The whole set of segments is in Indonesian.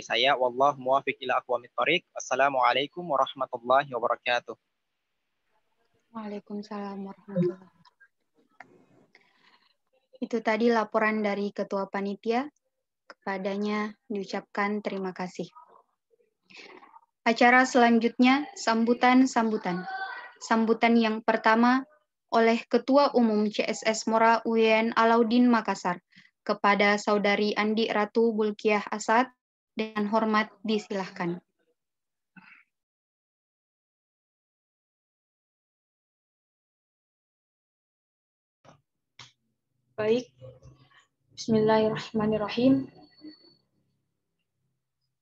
saya. Wallah muwafiq ila aqwamit thoriq. Assalamualaikum warahmatullahi wabarakatuh. Waalaikumsalam warahmatullahi wabarakatuh. Itu tadi laporan dari Ketua Panitia. Kepadanya diucapkan terima kasih. Acara selanjutnya sambutan-sambutan. Sambutan yang pertama oleh Ketua Umum CSS Mora UIN Alauddin Makassar kepada Saudari Andi Ratu Bulkiah Asad, dengan hormat disilahkan. Baik, Bismillahirrahmanirrahim.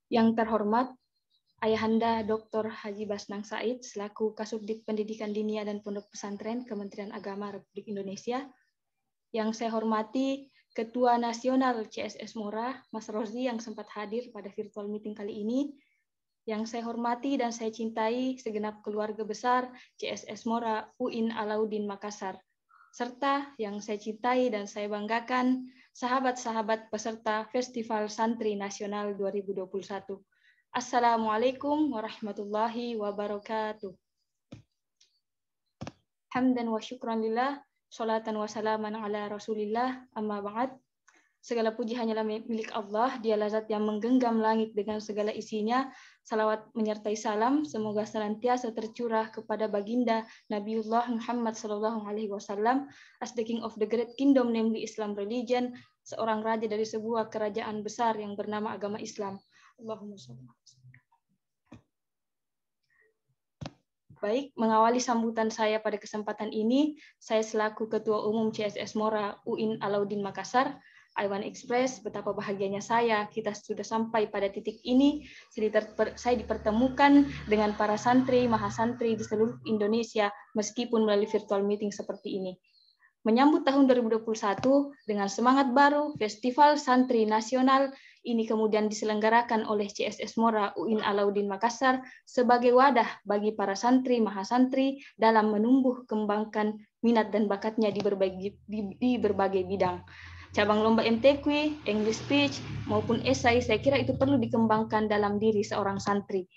Yang terhormat Ayahanda Dr. Haji Basnang Said selaku Kasubdit Pendidikan Dinia dan Pondok Pesantren Kementerian Agama Republik Indonesia. Yang saya hormati Ketua Nasional CSS Mora, Mas Rozi yang sempat hadir pada virtual meeting kali ini. Yang saya hormati dan saya cintai segenap keluarga besar CSS Mora UIN Alauddin Makassar. Serta yang saya cintai dan saya banggakan sahabat-sahabat peserta Festival Santri Nasional 2021. Assalamualaikum warahmatullahi wabarakatuh. Hamdan wa syukran lillah, sholatan wa salaman ala rasulillah, amma ba'd. Segala puji hanyalah milik Allah, dialah zat yang menggenggam langit dengan segala isinya. Salawat menyertai salam, semoga senantiasa tercurah kepada baginda Nabiullah Muhammad SAW, as the king of the great kingdom, namely Islam religion, seorang raja dari sebuah kerajaan besar yang bernama agama Islam. Allahumma sholli. Baik, mengawali sambutan saya pada kesempatan ini, saya selaku Ketua Umum CSS Mora UIN Alauddin Makassar, I want express betapa bahagianya saya kita sudah sampai pada titik ini. Saya dipertemukan dengan para santri, mahasantri di seluruh Indonesia meskipun melalui virtual meeting seperti ini. Menyambut tahun 2021 dengan semangat baru, Festival Santri Nasional ini kemudian diselenggarakan oleh CSS Mora UIN Alauddin Makassar sebagai wadah bagi para santri, mahasantri dalam menumbuh kembangkan minat dan bakatnya di berbagai bidang. Cabang lomba MTQ, English Speech, maupun esai, saya kira itu perlu dikembangkan dalam diri seorang santri.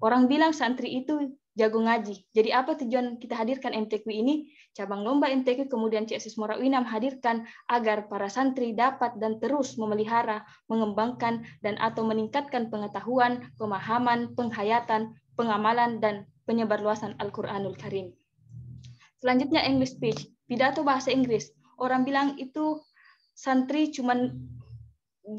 Orang bilang santri itu jago ngaji. Jadi apa tujuan kita hadirkan MTQ ini? Cabang lomba MTQ kemudian CSS Mora UIN hadirkan agar para santri dapat dan terus memelihara, mengembangkan, dan atau meningkatkan pengetahuan, pemahaman, penghayatan, pengamalan, dan penyebarluasan Al-Quranul Karim. Selanjutnya English Speech, pidato bahasa Inggris. Orang bilang itu santri cuman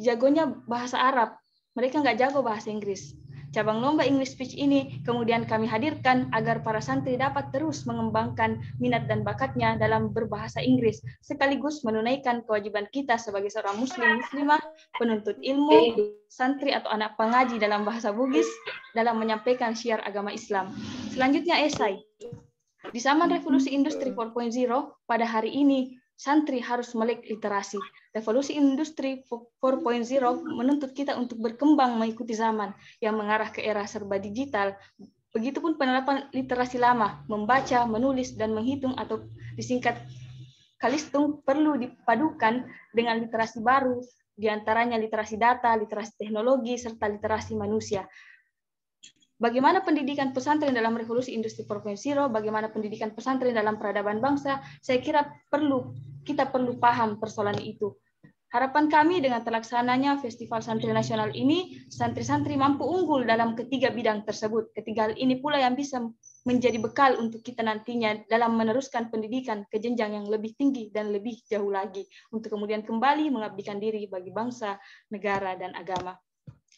jagonya bahasa Arab, mereka nggak jago bahasa Inggris. Cabang lomba English Speech ini kemudian kami hadirkan agar para santri dapat terus mengembangkan minat dan bakatnya dalam berbahasa Inggris, sekaligus menunaikan kewajiban kita sebagai seorang muslimah, penuntut ilmu, santri atau anak pengaji dalam bahasa Bugis, dalam menyampaikan syiar agama Islam. Selanjutnya esai. Di zaman revolusi industri 4.0, pada hari ini santri harus melek literasi. Revolusi industri 4.0 menuntut kita untuk berkembang mengikuti zaman yang mengarah ke era serba digital. Begitupun penerapan literasi lama, membaca, menulis, dan menghitung atau disingkat Kalistung perlu dipadukan dengan literasi baru, diantaranya literasi data, literasi teknologi, serta literasi manusia. Bagaimana pendidikan pesantren dalam revolusi industri 4.0, bagaimana pendidikan pesantren dalam peradaban bangsa, saya kira kita perlu paham persoalan itu. Harapan kami dengan terlaksananya Festival Santri Nasional ini, santri-santri mampu unggul dalam ketiga bidang tersebut. Ketiga hal ini pula yang bisa menjadi bekal untuk kita nantinya dalam meneruskan pendidikan ke jenjang yang lebih tinggi dan lebih jauh lagi, untuk kemudian kembali mengabdikan diri bagi bangsa, negara, dan agama.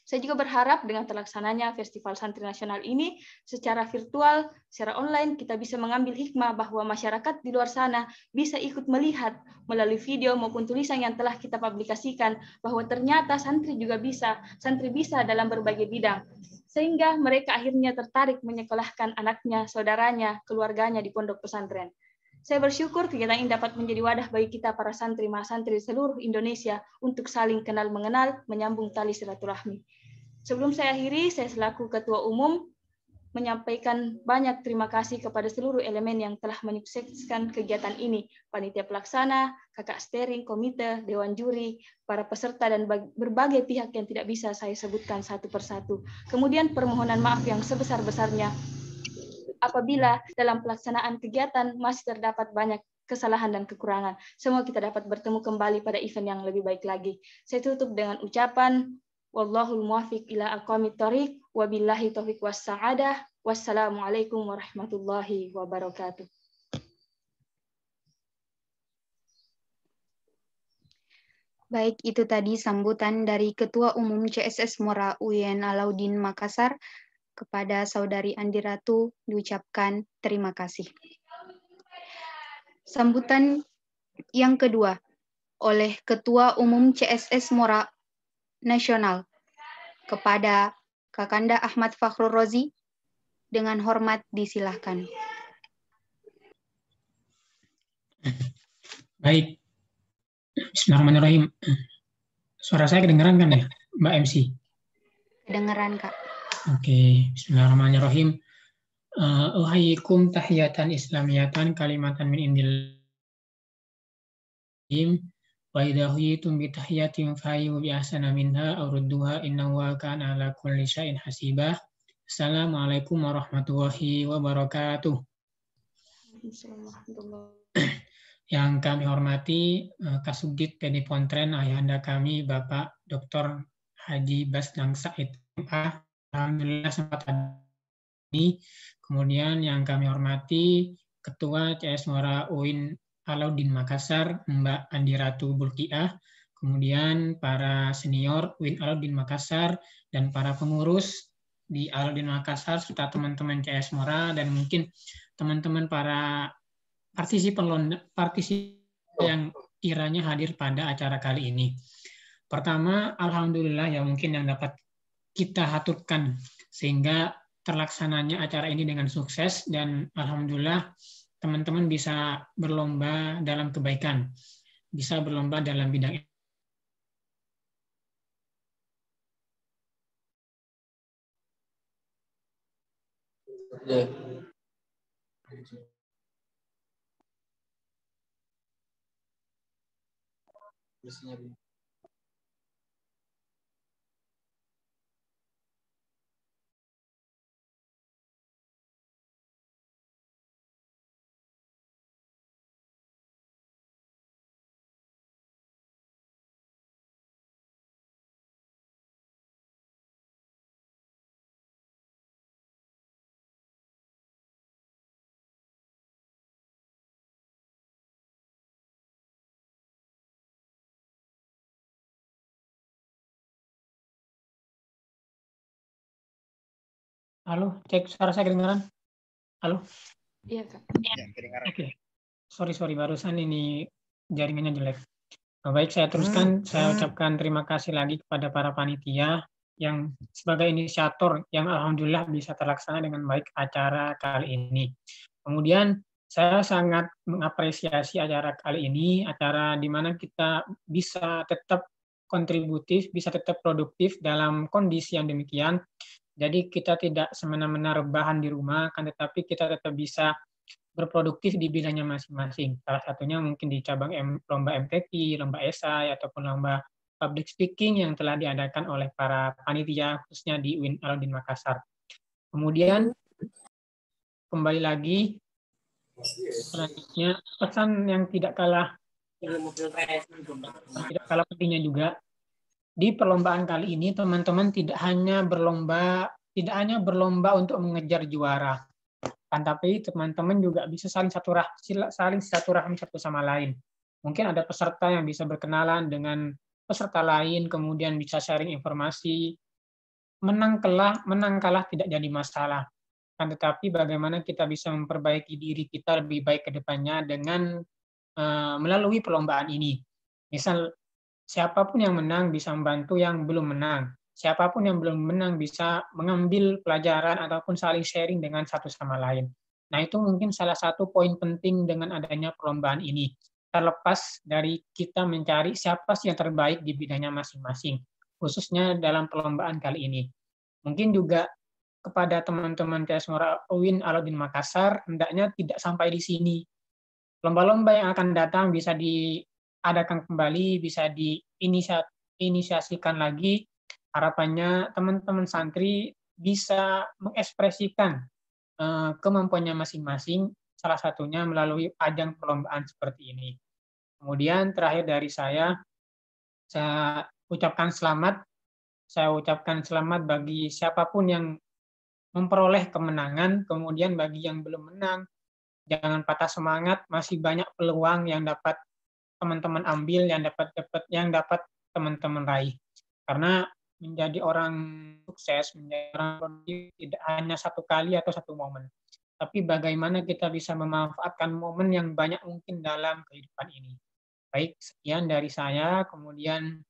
Saya juga berharap dengan terlaksananya Festival Santri Nasional ini secara virtual, secara online, kita bisa mengambil hikmah bahwa masyarakat di luar sana bisa ikut melihat melalui video maupun tulisan yang telah kita publikasikan bahwa ternyata santri bisa dalam berbagai bidang. Sehingga mereka akhirnya tertarik menyekolahkan anaknya, saudaranya, keluarganya di pondok pesantren. Saya bersyukur kegiatan ini dapat menjadi wadah bagi kita para santri mahasantri di seluruh Indonesia untuk saling kenal mengenal, menyambung tali silaturahmi. Sebelum saya akhiri, saya selaku Ketua Umum menyampaikan banyak terima kasih kepada seluruh elemen yang telah menyukseskan kegiatan ini, panitia pelaksana, kakak steering, komite, dewan juri, para peserta, dan berbagai pihak yang tidak bisa saya sebutkan satu persatu. Kemudian permohonan maaf yang sebesar-besarnya apabila dalam pelaksanaan kegiatan masih terdapat banyak kesalahan dan kekurangan. Semoga kita dapat bertemu kembali pada event yang lebih baik lagi. Saya tutup dengan ucapan wallahul muwaffiq ila aqwamit thoriq wabillahi taufiq wassa'adah. Wassalamualaikum warahmatullahi wabarakatuh. Baik, itu tadi sambutan dari Ketua Umum CSS Mora UIN Alauddin Makassar. Kepada Saudari Andi Ratu diucapkan terima kasih. Sambutan yang kedua oleh Ketua Umum CSS Mora Nasional kepada Kakanda Ahmad Fakhrul Rozi, dengan hormat disilahkan. Baik. Bismillahirrahmanirrahim. Suara saya kedengeran kan ya, Mbak MC? Kedengeran, Kak. Oke, bismillahirrahmanirrahim. Uhayyikum tahiyatan islamiyatan kalimatan min indil wa idza huyitum bi tahiyatin fayyu bi ahsana minha aw rudduha innahu kana ala kulli syai'in hasibah. Assalamualaikum warahmatullahi wabarakatuh. Yang kami hormati Kasubdit PD Pontren, ayahanda kami Bapak Dr. Haji Basdang Said MA. Alhamdulillah sempat ada ini. Kemudian yang kami hormati Ketua CS Mora UIN Alauddin Makassar, Mbak Andi Ratu Bulkiah. Kemudian para senior UIN Alauddin Makassar dan para pengurus di Alauddin Makassar serta teman-teman CS Mora dan mungkin teman-teman para partisipan yang kiranya hadir pada acara kali ini. Pertama, alhamdulillah ya mungkin yang dapat kita haturkan sehingga terlaksananya acara ini dengan sukses dan alhamdulillah teman-teman bisa berlomba dalam kebaikan, bisa berlomba dalam bidang Halo, cek suara saya kedengaran? Halo? Iya, Kak. Ya, kedengaran. Oke. Sorry, barusan ini jaringannya jelek. Baik, saya teruskan. Saya ucapkan terima kasih lagi kepada para panitia yang sebagai inisiator yang alhamdulillah bisa terlaksana dengan baik acara kali ini. Kemudian saya sangat mengapresiasi acara kali ini, acara di mana kita bisa tetap kontributif, bisa tetap produktif dalam kondisi yang demikian. Jadi kita tidak semena-mena rebahan di rumah, kan tetapi kita tetap bisa berproduktif di bidangnya masing-masing. Salah satunya mungkin di cabang lomba MTQ, lomba esai, ataupun lomba public speaking yang telah diadakan oleh para panitia, khususnya di UIN Alauddin Makassar. Kemudian, kembali lagi, selanjutnya pesan yang tidak kalah pentingnya juga, di perlombaan kali ini teman-teman tidak hanya berlomba untuk mengejar juara, kan tapi teman-teman juga bisa saling silaturahmi satu sama lain. Mungkin ada peserta yang bisa berkenalan dengan peserta lain, kemudian bisa sharing informasi. Menang kalah tidak jadi masalah. Kan tetapi bagaimana kita bisa memperbaiki diri kita lebih baik ke depannya dengan melalui perlombaan ini. Misal siapapun yang menang bisa membantu yang belum menang. Siapapun yang belum menang bisa mengambil pelajaran ataupun saling sharing dengan satu sama lain. Nah, itu mungkin salah satu poin penting dengan adanya perlombaan ini. Terlepas dari kita mencari siapa sih yang terbaik di bidangnya masing-masing, khususnya dalam perlombaan kali ini. Mungkin juga kepada teman-teman CS Mora UIN Alauddin Makassar, hendaknya tidak sampai di sini. Lomba-lomba yang akan datang bisa diadakan kembali, bisa diinisiasikan lagi. Harapannya teman-teman santri bisa mengekspresikan kemampuannya masing-masing, salah satunya melalui ajang perlombaan seperti ini. Kemudian terakhir dari saya ucapkan selamat. Saya ucapkan selamat bagi siapapun yang memperoleh kemenangan, kemudian bagi yang belum menang, jangan patah semangat, masih banyak peluang yang dapat teman-teman ambil, yang dapat teman-teman raih. Karena menjadi orang sukses, menjadi orang produktif tidak hanya satu kali atau satu momen, tapi bagaimana kita bisa memanfaatkan momen yang banyak mungkin dalam kehidupan ini. Baik, sekian dari saya. Kemudian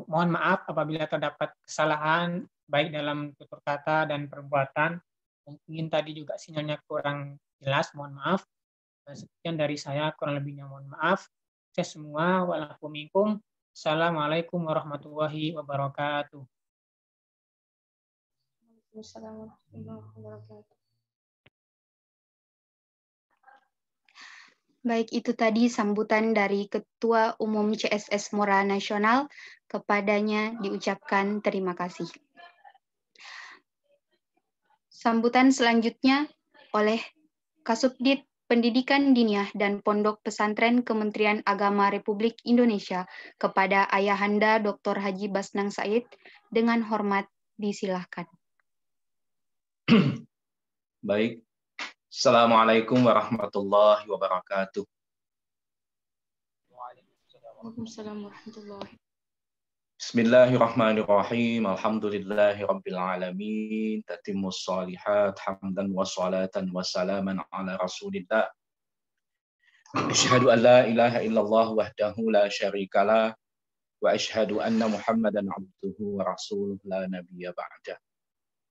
mohon maaf apabila terdapat kesalahan baik dalam tutur kata dan perbuatan. Mungkin tadi juga sinyalnya kurang jelas, mohon maaf. Sekian dari saya, kurang lebihnya mohon maaf. Saya semua, wa'alaikum minkum. Assalamualaikum warahmatullahi wabarakatuh. Waalaikumsalam warahmatullahi wabarakatuh. Baik, itu tadi sambutan dari Ketua Umum CSS Mora Nasional. Kepadanya diucapkan terima kasih. Sambutan selanjutnya oleh Kasubdit Pendidikan Diniyah dan Pondok Pesantren Kementerian Agama Republik Indonesia kepada Ayahanda Dr. Haji Basnang Said. Dengan hormat disilahkan. Baik. Assalamualaikum warahmatullahi wabarakatuh. Waalaikumsalam warahmatullahi wabarakatuh. Bismillahirrahmanirrahim. Alhamdulillahi rabbil alamin. Tatimmus shalihat hamdan wa salatan wa salaman ala Rasulillah. Asyhadu an la ilaha illallah wahdahu la syarikalah wa asyhadu anna Muhammadan abduhu wa rasuluhu la nabiyya ba'dah.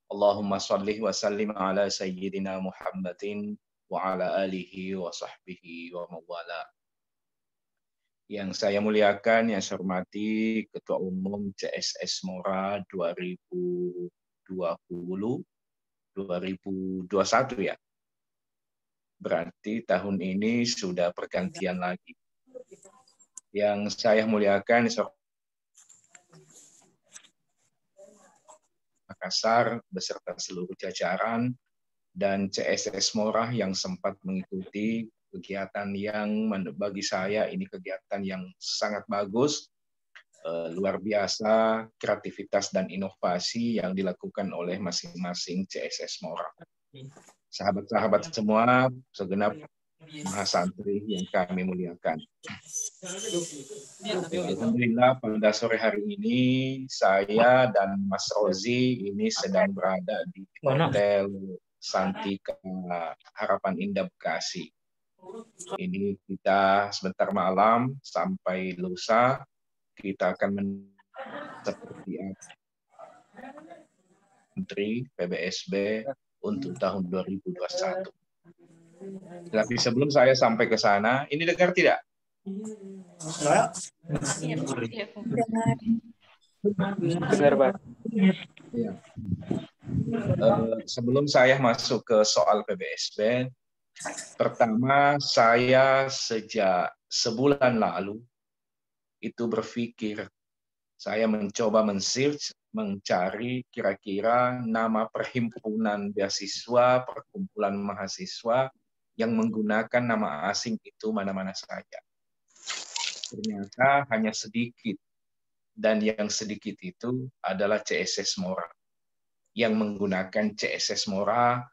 Allahumma salli wa sallim ala sayyidina Muhammadin wa ala alihi wa sahbihi wa mawala. Yang saya muliakan, yang saya hormati Ketua Umum CSS Mora 2021 ya. Berarti tahun ini sudah pergantian lagi. Yang saya muliakan, Makassar beserta seluruh jajaran dan CSS Mora yang sempat mengikuti kegiatan yang bagi saya ini kegiatan yang sangat bagus, luar biasa kreativitas dan inovasi yang dilakukan oleh masing-masing CSS Mora. Sahabat-sahabat semua, segenap mahasantri yang kami muliakan. Alhamdulillah pada sore hari ini saya dan Mas Rozi ini sedang berada di Hotel Santika Harapan Indah Bekasi. Ini kita sebentar malam sampai lusa kita akan seperti Menteri PBSB untuk tahun 2021. Tapi sebelum saya sampai ke sana, ini dengar tidak? Dengar, Pak. Ya. Sebelum saya masuk ke soal PBSB, pertama saya sejak sebulan lalu itu berpikir, saya mencoba men-search, mencari kira-kira nama perhimpunan beasiswa, perkumpulan mahasiswa yang menggunakan nama asing itu mana-mana saja. Ternyata hanya sedikit, dan yang sedikit itu adalah CSS Mora, yang menggunakan CSS Mora,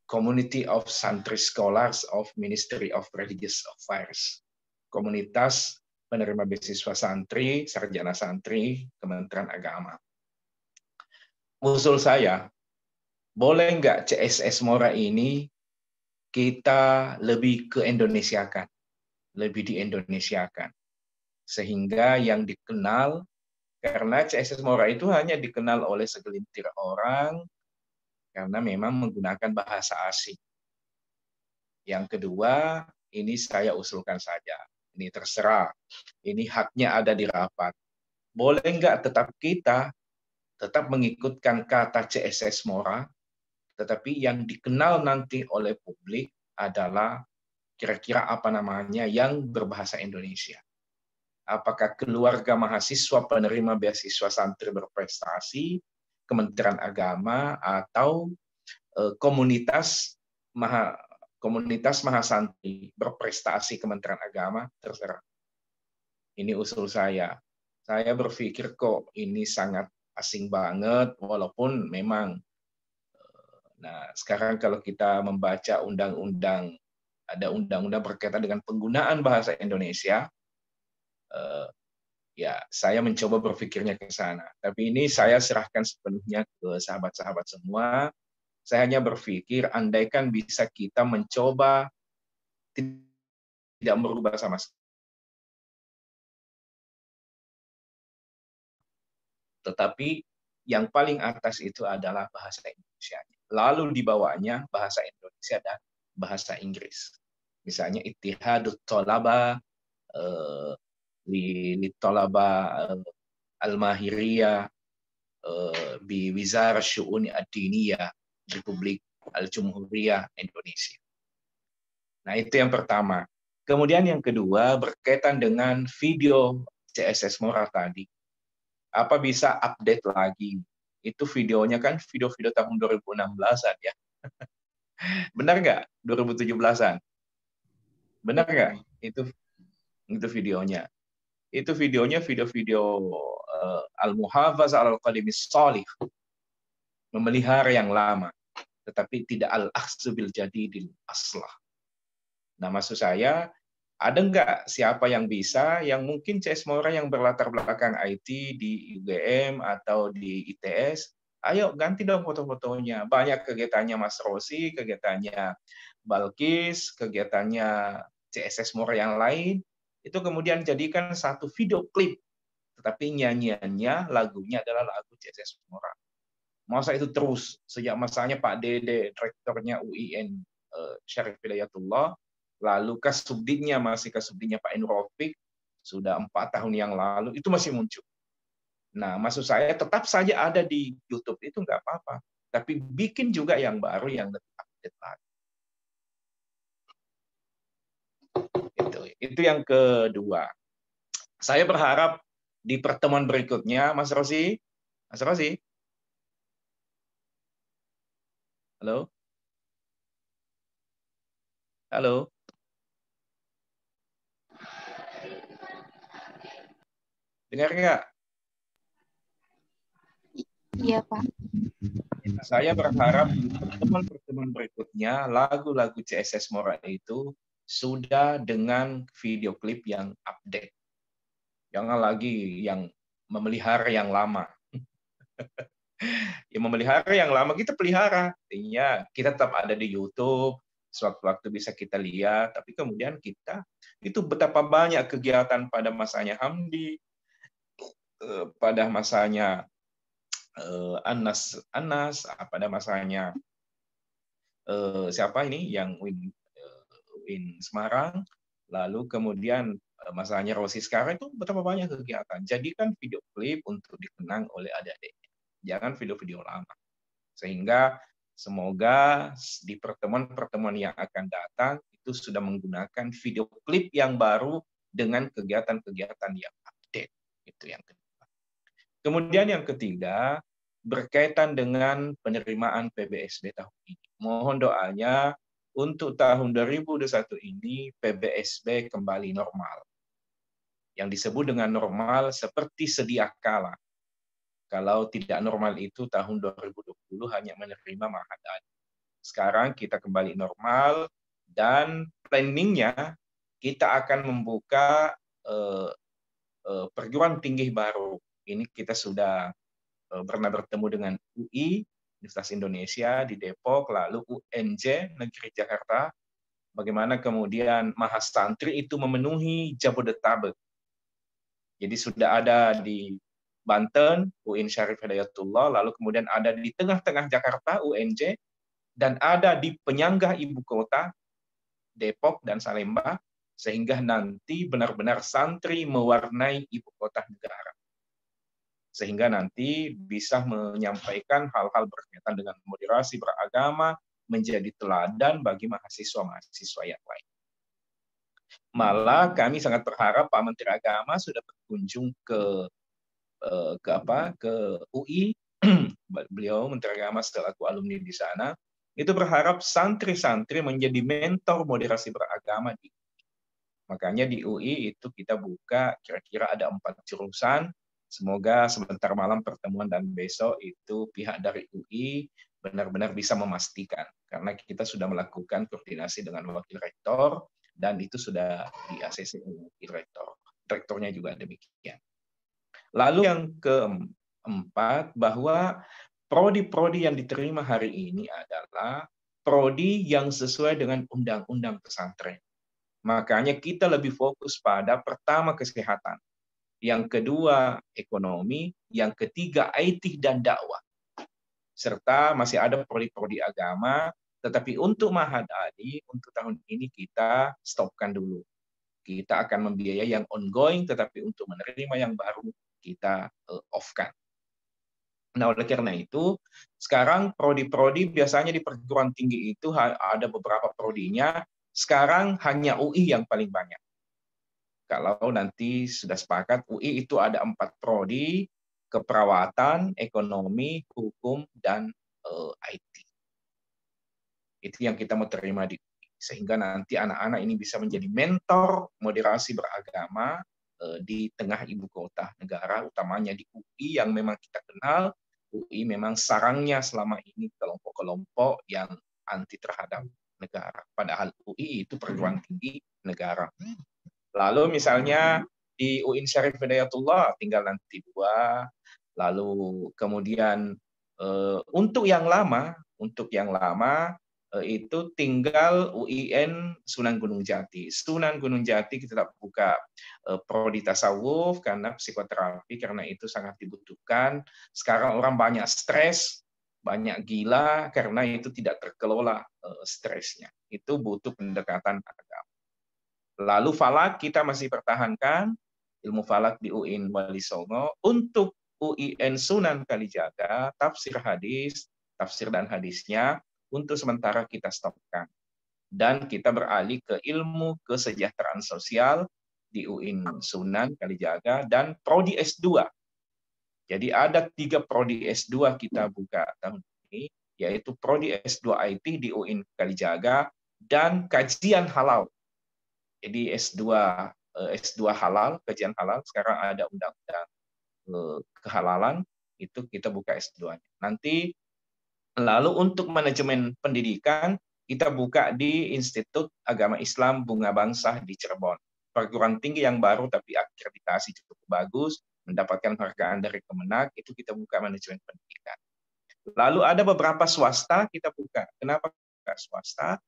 Community of Santri Scholars of Ministry of Religious Affairs, komunitas penerima beasiswa santri, sarjana santri, Kementerian Agama. Usul saya, boleh nggak CSS Mora ini kita lebih ke Indonesiakan, lebih di-Indonesiakan, sehingga yang dikenal, karena CSS Mora itu hanya dikenal oleh segelintir orang karena memang menggunakan bahasa asing. Yang kedua, ini saya usulkan saja, ini terserah, ini haknya ada di rapat. Boleh nggak tetap kita tetap mengikutkan kata CSS Mora, tetapi yang dikenal nanti oleh publik adalah kira-kira apa namanya yang berbahasa Indonesia. Apakah keluarga mahasiswa penerima beasiswa santri berprestasi, Kementerian Agama, atau komunitas mahasantri berprestasi Kementerian Agama, terserah. Ini usul saya. Saya berpikir kok ini sangat asing banget, walaupun memang. Nah, sekarang kalau kita membaca undang-undang, ada undang-undang berkaitan dengan penggunaan bahasa Indonesia, ya saya mencoba berpikirnya ke sana. Tapi ini saya serahkan sepenuhnya ke sahabat-sahabat semua. Saya hanya berpikir, andaikan bisa kita mencoba tidak merubah sama sekali. Tetapi yang paling atas itu adalah bahasa Indonesia. Lalu di bawahnya bahasa Indonesia dan bahasa Inggris. Misalnya Ittihadut Thalaba, li Thalaba Al-Mahiriyah, bi Wizarah Syu'uni Ad-Diniyah Republik Al-Jumhuriyah Indonesia. Nah, itu yang pertama. Kemudian yang kedua berkaitan dengan video CSS Mora tadi. Apa bisa update lagi? Itu videonya kan video-video tahun 2016-an ya. Benar nggak? 2017-an? Benar nggak? Itu videonya. Itu videonya video-video al-muhafaz al-qadimis salih. Memelihara yang lama. Tetapi tidak al-akhzu bil jadidil aslah. Nah, maksud saya, ada nggak siapa yang bisa, yang mungkin CS Mora yang berlatar belakang IT di UGM atau di ITS, ayo ganti dong foto-fotonya. Banyak kegiatannya Mas Rosi, kegiatannya Balkis, kegiatannya CSS Mora yang lain, itu kemudian jadikan satu video klip. Tetapi nyanyiannya, lagunya adalah lagu CSS Mora. Masa itu terus, sejak masanya Pak Dede, rektornya UIN Syarif Hidayatullah, lalu kasubditnya masih kasubditnya Pak Enrofik, sudah 4 tahun yang lalu, itu masih muncul. Nah, maksud saya tetap saja ada di YouTube, itu nggak apa-apa. Tapi bikin juga yang baru, yang lebih update lagi. Itu yang kedua. Saya berharap di pertemuan berikutnya, Mas Rosi, halo? Halo? Dengar nggak? Iya, Pak. Saya berharap di pertemuan-pertemuan berikutnya, lagu-lagu CSS Mora itu sudah dengan video klip yang update. Jangan lagi yang memelihara yang lama. Yang memelihara yang lama kita pelihara. Artinya kita tetap ada di YouTube, sewaktu-waktu bisa kita lihat, tapi kemudian kita, itu betapa banyak kegiatan pada masanya Hamdi, pada masanya Anas, pada masanya siapa ini yang Win Semarang, lalu kemudian masanya Rosi sekarang, itu betapa banyak kegiatan. Jadikan video klip untuk dikenang oleh adik-adiknya. Jangan video-video lama. Sehingga semoga di pertemuan-pertemuan yang akan datang itu sudah menggunakan video klip yang baru dengan kegiatan-kegiatan yang update. Itu yang kedua. Kemudian yang ketiga, berkaitan dengan penerimaan PBSB tahun ini. Mohon doanya untuk tahun 2021 ini PBSB kembali normal. Yang disebut dengan normal seperti sedia kala. Kalau tidak normal itu tahun 2020 hanya menerima mahadani. Sekarang kita kembali normal dan planningnya kita akan membuka perguruan tinggi baru. Ini kita sudah pernah bertemu dengan UI, Universitas Indonesia di Depok, lalu UNJ Negeri Jakarta. Bagaimana kemudian mahasantri itu memenuhi Jabodetabek. Jadi sudah ada di Banten, UIN Syarif Hidayatullah, lalu kemudian ada di tengah-tengah Jakarta, UNJ, dan ada di penyanggah ibu kota, Depok dan Salemba, sehingga nanti benar-benar santri mewarnai ibu kota negara. sehingga nanti bisa menyampaikan hal-hal berkaitan dengan moderasi beragama menjadi teladan bagi mahasiswa-mahasiswa yang lain. Malah kami sangat berharap Pak Menteri Agama sudah berkunjung ke UI. Beliau Menteri Agama selaku alumni di sana, itu berharap santri-santri menjadi mentor moderasi beragama di UI. Makanya di UI itu kita buka kira-kira ada 4 jurusan. Semoga sebentar malam pertemuan dan besok itu pihak dari UI benar-benar bisa memastikan, karena kita sudah melakukan koordinasi dengan wakil rektor dan itu sudah di ACC oleh wakil rektor. Rektornya juga demikian. Lalu yang keempat, bahwa prodi-prodi yang diterima hari ini adalah prodi yang sesuai dengan undang-undang pesantren. Makanya kita lebih fokus pada pertama kesehatan, yang kedua ekonomi, yang ketiga IT dan dakwah. Serta masih ada prodi-prodi agama, tetapi untuk Ma'had Ali, untuk tahun ini kita stopkan dulu. Kita akan membiayai yang ongoing, tetapi untuk menerima yang baru, kita off-kan. Nah, oleh karena itu, sekarang prodi-prodi biasanya di perguruan tinggi itu ada beberapa prodinya, sekarang hanya UI yang paling banyak. Kalau nanti sudah sepakat, UI itu ada 4 prodi, keperawatan, ekonomi, hukum, dan IT. Itu yang kita mau terima di UI. Sehingga nanti anak-anak ini bisa menjadi mentor moderasi beragama di tengah ibu kota negara, utamanya di UI yang memang kita kenal, UI memang sarangnya selama ini kelompok-kelompok yang anti terhadap negara. Padahal UI itu perguruan tinggi negara. Lalu misalnya di UIN Syarif Hidayatullah tinggal nanti 2. Lalu kemudian untuk yang lama itu tinggal UIN Sunan Gunung Jati. Sunan Gunung Jati kita tetap buka prodi tasawuf karena psikoterapi, karena itu sangat dibutuhkan. Sekarang orang banyak stres, banyak gila karena itu tidak terkelola stresnya. Itu butuh pendekatan agama. Lalu falak kita masih pertahankan ilmu falak di UIN Wali Songo. Untuk UIN Sunan Kalijaga, tafsir hadis, tafsir dan hadisnya untuk sementara kita stopkan. Dan kita beralih ke ilmu kesejahteraan sosial di UIN Sunan Kalijaga dan prodi S2. Jadi ada 3 prodi S2 kita buka tahun ini, yaitu prodi S2 IT di UIN Kalijaga dan kajian halal. Jadi S2 halal, kajian halal, sekarang ada undang-undang kehalalan, itu kita buka S2-nya. Nanti lalu untuk manajemen pendidikan, kita buka di Institut Agama Islam Bunga Bangsa di Cirebon. Perguruan tinggi yang baru tapi akreditasi cukup bagus, mendapatkan penghargaan dari Kemenak, itu kita buka manajemen pendidikan. Lalu ada beberapa swasta kita buka. Kenapa buka swasta?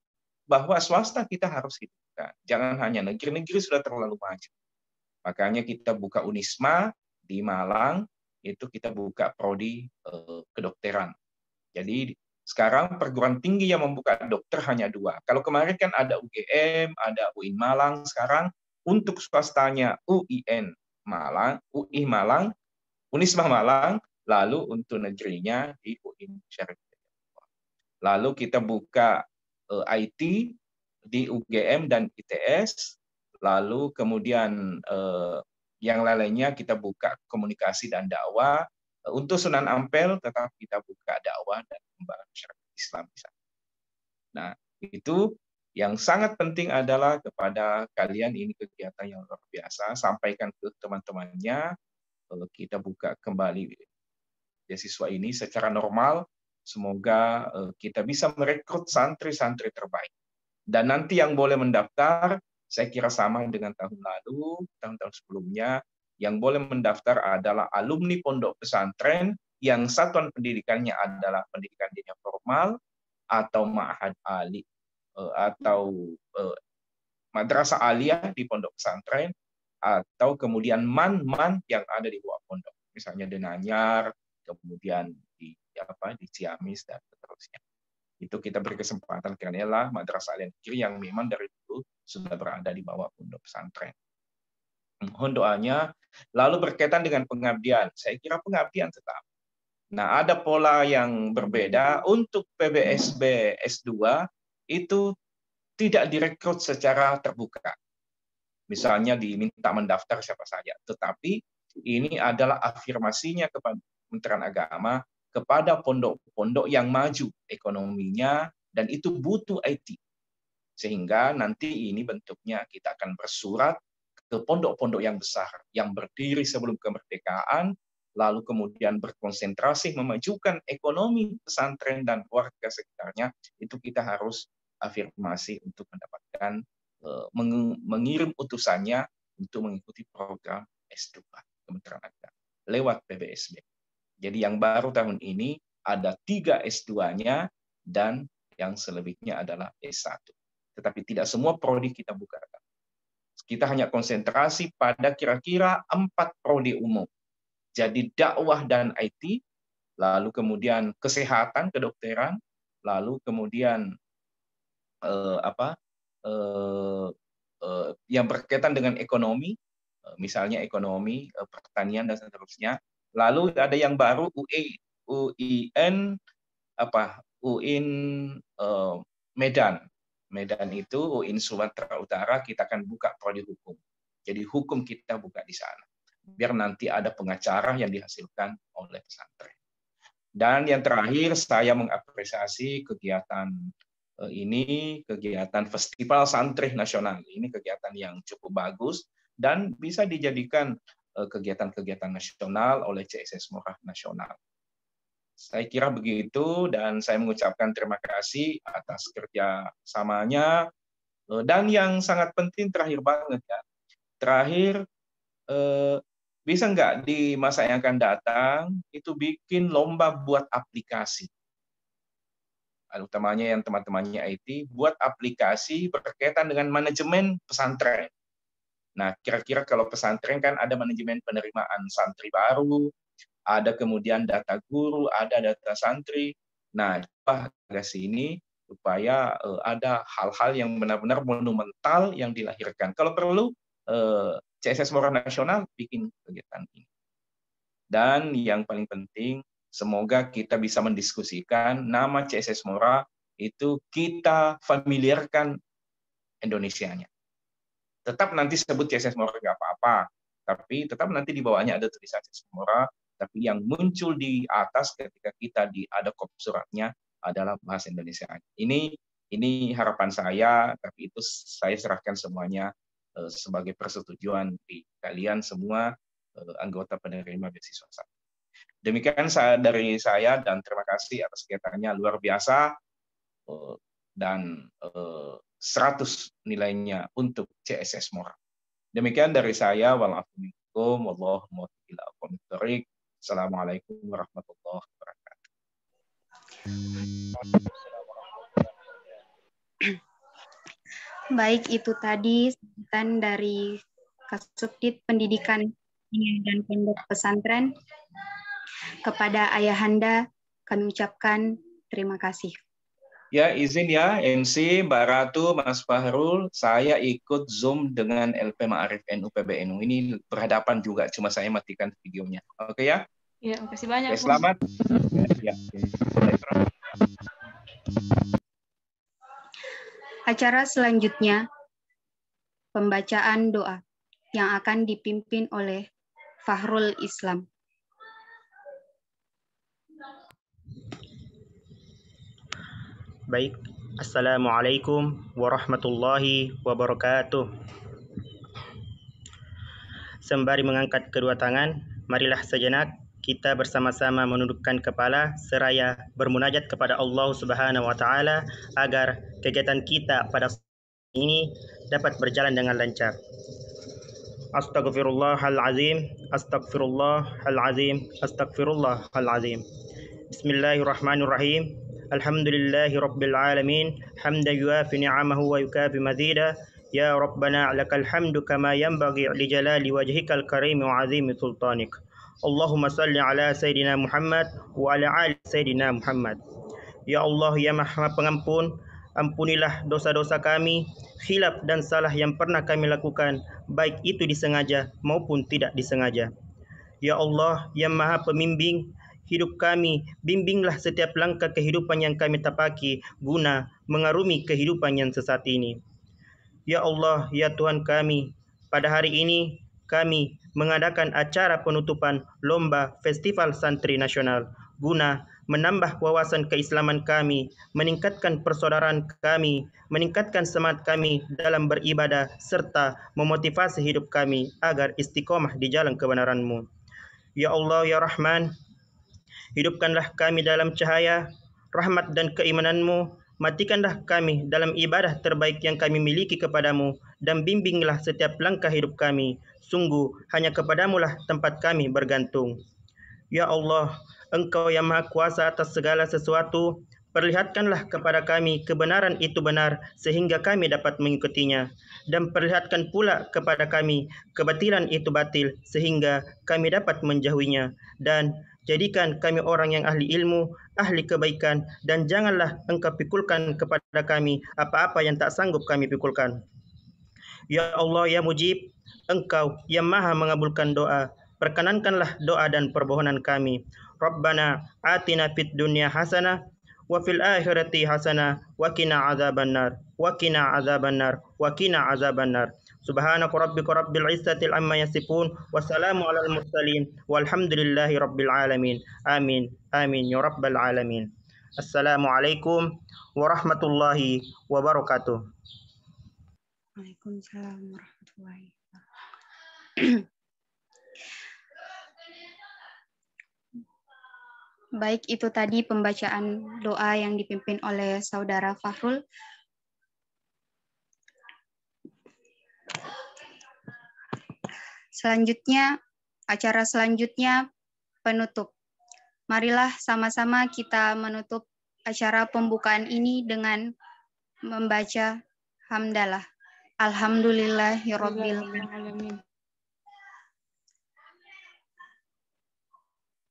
Bahwa swasta kita harus hidupkan. Jangan hanya negeri-negeri sudah terlalu maju. Makanya kita buka Unisma di Malang, itu kita buka prodi kedokteran. Jadi sekarang perguruan tinggi yang membuka dokter hanya 2. Kalau kemarin kan ada UGM, ada UIN Malang, sekarang untuk swastanya UIN Malang, UI Malang, Unisma Malang, lalu untuk negerinya di UIN Syarif. Lalu kita buka IT di UGM dan ITS, lalu kemudian yang lainnya kita buka komunikasi dan dakwah. Untuk Sunan Ampel tetap kita buka dakwah dan pengembangan masyarakat Islam di sana. Nah, itu yang sangat penting adalah kepada kalian, ini kegiatan yang luar biasa, sampaikan ke teman-temannya, kita buka kembali beasiswa ini secara normal. Semoga kita bisa merekrut santri-santri terbaik. Dan nanti yang boleh mendaftar, saya kira sama dengan tahun lalu, tahun-tahun sebelumnya, yang boleh mendaftar adalah alumni pondok pesantren yang satuan pendidikannya adalah pendidikan dinia formal atau Ma'had Ali atau madrasah aliyah di pondok pesantren, atau kemudian man yang ada di bawah pondok, misalnya di Nanyar, kemudian di Ciamis dan seterusnya. Itu kita beri kesempatan karena madrasah aliyah negeri yang memang dari dulu sudah berada di bawah pondok pesantren. Mohon doanya. Lalu berkaitan dengan pengabdian, saya kira pengabdian tetap. Nah, ada pola yang berbeda untuk PBSB S2 itu tidak direkrut secara terbuka. Misalnya diminta mendaftar siapa saja, tetapi ini adalah afirmasinya kepada Kementerian Agama kepada pondok-pondok yang maju ekonominya dan itu butuh IT. Sehingga nanti ini bentuknya kita akan bersurat ke pondok-pondok yang besar yang berdiri sebelum kemerdekaan, lalu kemudian berkonsentrasi memajukan ekonomi pesantren dan warga sekitarnya, itu kita harus afirmasi untuk mendapatkan mengirim utusannya untuk mengikuti program S2 Kementerian Agama lewat PBSB. Jadi yang baru tahun ini ada 3 S2-nya dan yang selebihnya adalah S1. Tetapi tidak semua prodi kita bukakan. Kita hanya konsentrasi pada kira-kira 4 prodi umum. Jadi dakwah dan IT, lalu kemudian kesehatan, kedokteran, lalu kemudian yang berkaitan dengan ekonomi, misalnya ekonomi, pertanian dan seterusnya. Lalu ada yang baru UIN Medan. Medan itu UIN Sumatera Utara, kita akan buka prodi hukum. Jadi hukum kita buka di sana. Biar nanti ada pengacara yang dihasilkan oleh pesantren. Dan yang terakhir, saya mengapresiasi kegiatan ini, kegiatan Festival Santri Nasional. Ini kegiatan yang cukup bagus dan bisa dijadikan kegiatan-kegiatan nasional oleh CSS Morah Nasional. Saya kira begitu dan saya mengucapkan terima kasih atas kerjasamanya. Dan yang sangat penting terakhir banget ya. Terakhir, bisa nggak di masa yang akan datang itu bikin lomba buat aplikasi. Utamanya yang teman-temannya IT, buat aplikasi berkaitan dengan manajemen pesantren. Nah, kira-kira kalau pesantren kan ada manajemen penerimaan santri baru, ada kemudian data guru, ada data santri. Nah, coba ke sini supaya ada hal-hal yang benar-benar monumental yang dilahirkan. Kalau perlu, CSS Morah Nasional bikin kegiatan ini. Dan yang paling penting, semoga kita bisa mendiskusikan nama CSS Morah itu kita familiarkan Indonesianya. Tetap nanti sebut CSS Morah nggak apa-apa, tapi tetap nanti di bawahnya ada tulisan CSS Morah, tapi yang muncul di atas ketika kita ada kop suratnya adalah bahasa Indonesia. Ini harapan saya, tapi itu saya serahkan semuanya sebagai persetujuan di kalian semua anggota penerima beasiswa. Demikian dari saya dan terima kasih atas kegiatannya luar biasa dan 100 nilainya untuk CSS Morah. Demikian dari saya. Wa'alaikumsalam warahmatullahi wabarakatuh. Assalamualaikum warahmatullahi wabarakatuh. Baik, itu tadi sambutan dari Kasubdit Pendidikan dan Pondok Pesantren. Kepada Ayahanda kami ucapkan terima kasih. Ya, izin ya, MC, Mbak Ratu, Mas Fahrul, saya ikut Zoom dengan LP Ma'arif NU PBNU. Ini berhadapan juga, cuma saya matikan videonya. Oke ya? Ya, makasih banyak. Oke, selamat. Ya. Acara selanjutnya, pembacaan doa yang akan dipimpin oleh Fahrul Islam. Baik, Assalamualaikum warahmatullahi wabarakatuh. Sembari mengangkat kedua tangan, marilah sejenak kita bersama-sama menundukkan kepala seraya bermunajat kepada Allah Subhanahu wa taala agar kegiatan kita pada ini dapat berjalan dengan lancar. Astaghfirullahalazim, astaghfirullahalazim, astaghfirullahalazim. Bismillahirrahmanirrahim. Alhamdulillahi rabbil alamin, hamdan yuafi ni'amahu wa yukafi mazida. Ya Rabbana lakal hamdu kama yanbaghi li jalali wajhikal karim wa azimi sultanik. Allahumma salli ala Sayyidina Muhammad wa ala ali Sayyidina Muhammad. Ya Allah, ya Maha Pengampun, Ampunilah dosa-dosa kami, khilaf dan salah yang pernah kami lakukan, baik itu disengaja maupun tidak disengaja. Ya Allah yang Maha Pembimbing hidup kami, bimbinglah setiap langkah kehidupan yang kami tapaki guna mengarungi kehidupan yang sesat ini. Ya Allah, ya Tuhan kami, pada hari ini kami mengadakan acara penutupan Lomba Festival Santri Nasional guna menambah wawasan keislaman kami, meningkatkan persaudaraan kami, meningkatkan semangat kami dalam beribadah, serta memotivasi hidup kami agar istiqomah di jalan kebenaran-Mu. Ya Allah, ya Rahman, hidupkanlah kami dalam cahaya, rahmat dan keimanan-Mu. Matikanlah kami dalam ibadah terbaik yang kami miliki kepadamu, dan bimbinglah setiap langkah hidup kami. Sungguh, hanya kepadamu lah tempat kami bergantung. Ya Allah, Engkau yang Maha Kuasa atas segala sesuatu, perlihatkanlah kepada kami kebenaran itu benar, sehingga kami dapat mengikutinya. Dan perlihatkan pula kepada kami kebatilan itu batil, sehingga kami dapat menjauhinya. Dan jadikan kami orang yang ahli ilmu, ahli kebaikan, dan janganlah Engkau pikulkan kepada kami apa-apa yang tak sanggup kami pikulkan. Ya Allah, ya Mujib, Engkau yang Maha mengabulkan doa, perkenankanlah doa dan permohonan kami. Rabbana atina fid dunya hasanah wa fil akhirati hasanah wa qina adzabannar wa qina adzabannar wa qina adzabannar. Subhanaka rabbika rabbil izzati amma yasifun wa salamu alal mursalin walhamdulillahi rabbil alamin. Amin. Amin ya rabbal alamin. Assalamualaikum warahmatullahi wabarakatuh. Waalaikumsalam warahmatullahi wabarakatuh. Baik, itu tadi pembacaan doa yang dipimpin oleh Saudara Fahrul. Selanjutnya, acara selanjutnya penutup. Marilah sama-sama kita menutup acara pembukaan ini dengan membaca hamdalah. Alhamdulillahirabbil alamin.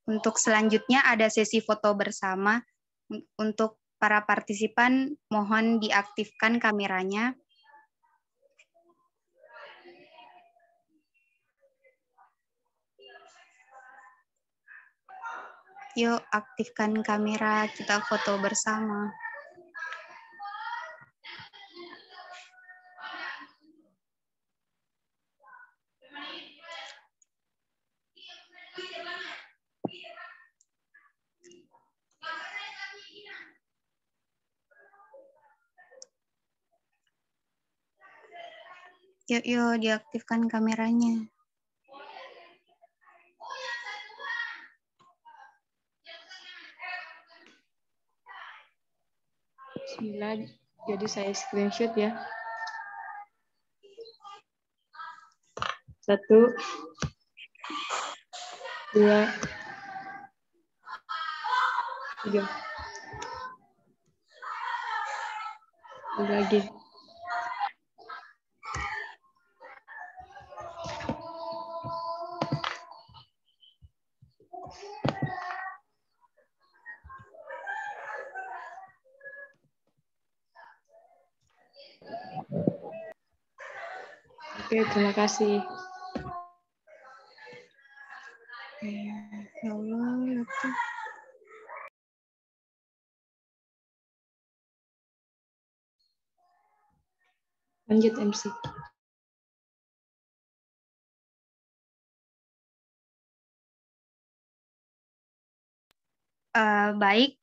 Untuk selanjutnya ada sesi foto bersama. Untuk para partisipan mohon diaktifkan kameranya. Yuk aktifkan kamera, kita foto bersama. Yuk diaktifkan kameranya. Bismillah, jadi saya screenshot ya. 1, 2, 3. Lagi. Oke, terima kasih. Ya Allah, Lanjut MC. Baik,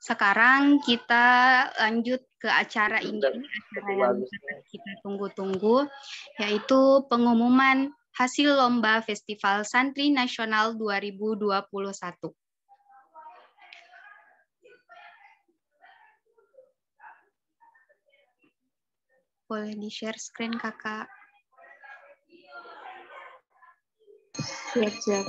sekarang kita lanjut ke acara ini, acara yang kita tunggu-tunggu, yaitu pengumuman hasil Lomba Festival Santri Nasional 2021. Boleh di-share screen, Kakak? Siap.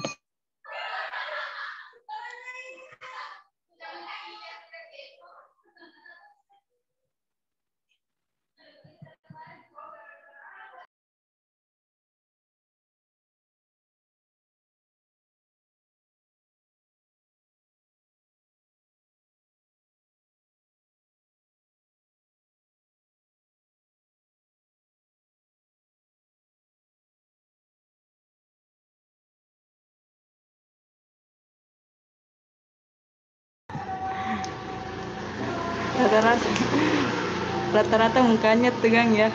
Rata-rata mukanya tegang ya.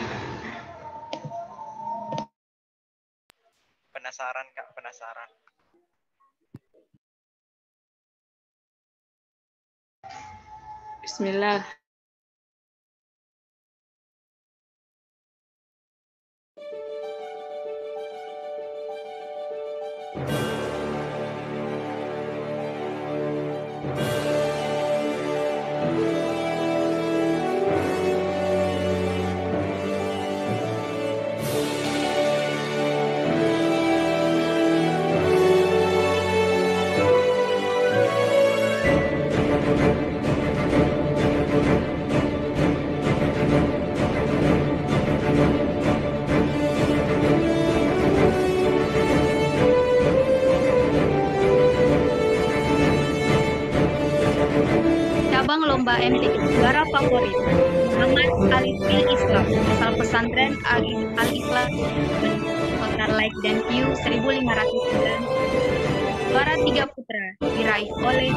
Penasaran Kak, penasaran. Bismillah. Cabang lomba MTQ juara favorit Muhammad Alifil Islam, asal pesantren Al-Islam, total like dan view 1509. Juara 3 putra diraih oleh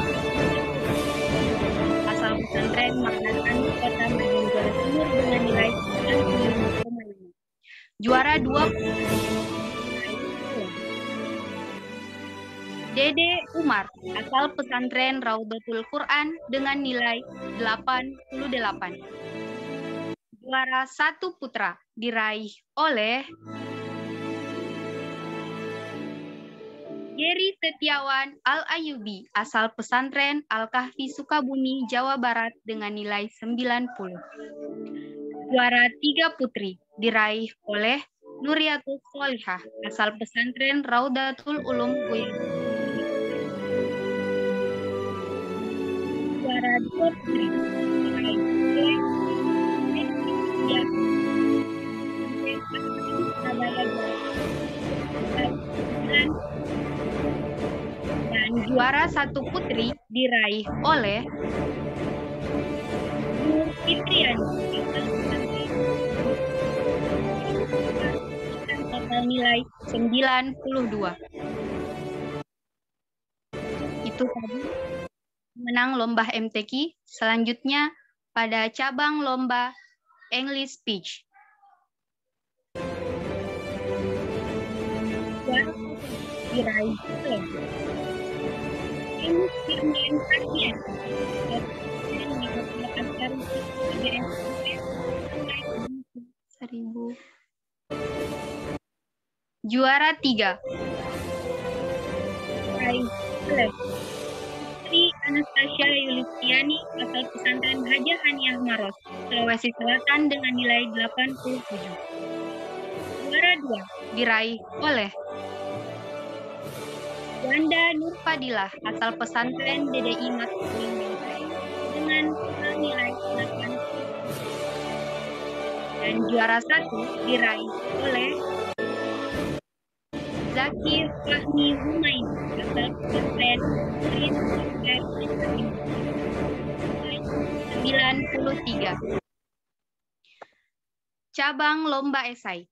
asal pesantren Magnatan Kota Madiun, Jawa Timur dengan nilai 95,5. Juara 2 Dede Umar, asal pesantren Raudatul Quran dengan nilai 88. Juara 1 putra diraih oleh Geri Setiawan Al-Ayubi, asal pesantren Al-Kahfi Sukabumi, Jawa Barat dengan nilai 90. Juara 3 putri diraih oleh Nuriatul Solihah, asal pesantren Raudatul Ulum Boyolali. Juara 2 putri diraih oleh dan juara 1 putri diraih oleh Nur Fitriani, total nilai 92. Itu tadi menang lomba MTQ. Selanjutnya pada cabang lomba English Speech. Diraih oleh English Firman Pasien. Juara 3 diraih oleh Sri Anastasia Yulistiani, asal pesantren Hajah Haniah Maros, Sulawesi Selatan dengan nilai 87. Juara 2 diraih oleh Wanda Nurfadilah, asal pesantren DDI Matuling dengan nilai 8. Dan juara 1 diraih oleh Zaki Fahmi Humain, asal pesantren 93. Cabang lomba esai.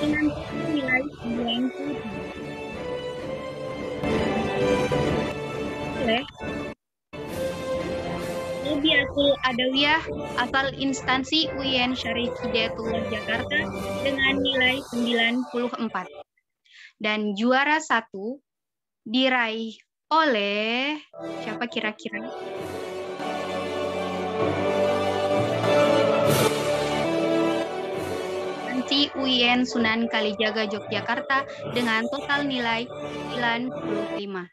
Dengan nilai 90. Oleh Robiatul Adawiyah, asal instansi UIN Syarif Hidayatullah Jakarta dengan nilai 94. Dan juara 1 diraih oleh siapa kira-kira? UIN Sunan Kalijaga Yogyakarta dengan total nilai 95.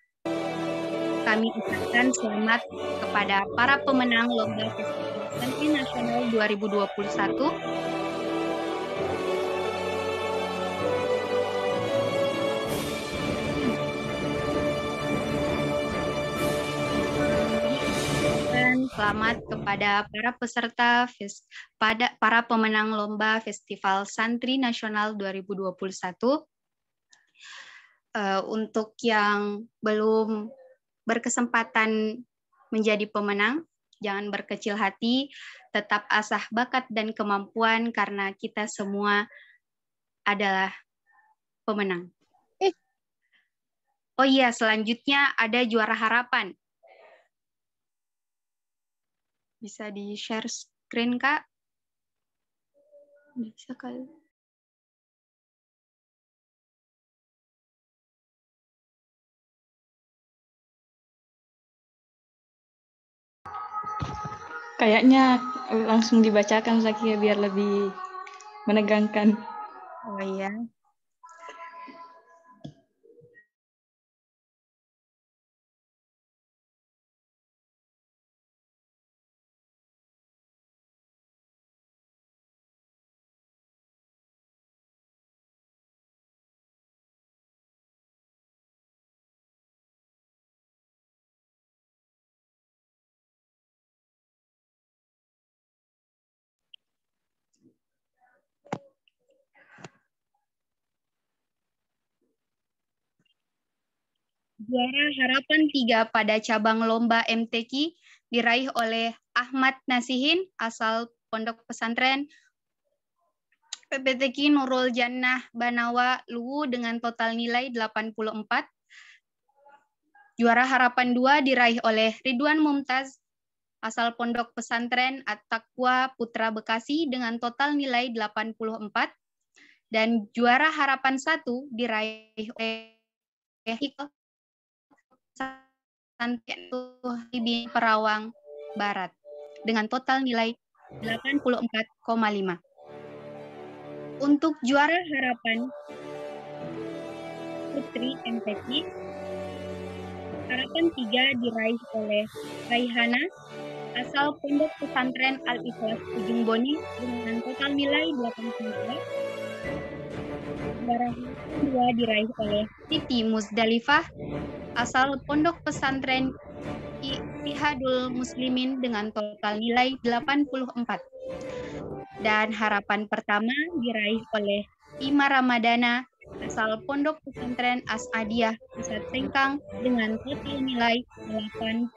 Kami ucapkan selamat kepada para pemenang Lomba Festival Santri Nasional 2021. Selamat kepada para peserta, para pemenang Lomba Festival Santri Nasional 2021. Untuk yang belum berkesempatan menjadi pemenang, jangan berkecil hati. tetap asah bakat dan kemampuan karena kita semua adalah pemenang. Oh iya, selanjutnya ada juara harapan. Bisa di-share screen, Kak? Bisa kali. Kayaknya langsung dibacakan Zakia biar lebih menegangkan. Oh iya. Juara harapan 3 pada cabang lomba MTQ diraih oleh Ahmad Nasihin asal Pondok Pesantren PPTQ Nurul Jannah Banawa Luwu dengan total nilai 84. Juara harapan 2 diraih oleh Ridwan Mumtaz asal Pondok Pesantren At-Taqwa Putra Bekasi dengan total nilai 84. Dan juara harapan 1 diraih oleh di Perawang Barat dengan total nilai 84,5. Untuk juara harapan Putri MTQ, harapan 3 diraih oleh Raihana asal Pondok Pesantren Al-Ikhlas Ujung Boni dengan total nilai 84. Juara harapan 2 diraih oleh Siti Musdalifah asal Pondok Pesantren Ittihadul Muslimin dengan total nilai 84. Dan harapan pertama diraih oleh Ima Ramadana asal Pondok Pesantren As-Adiyah Pusat Sengkang dengan total nilai 87.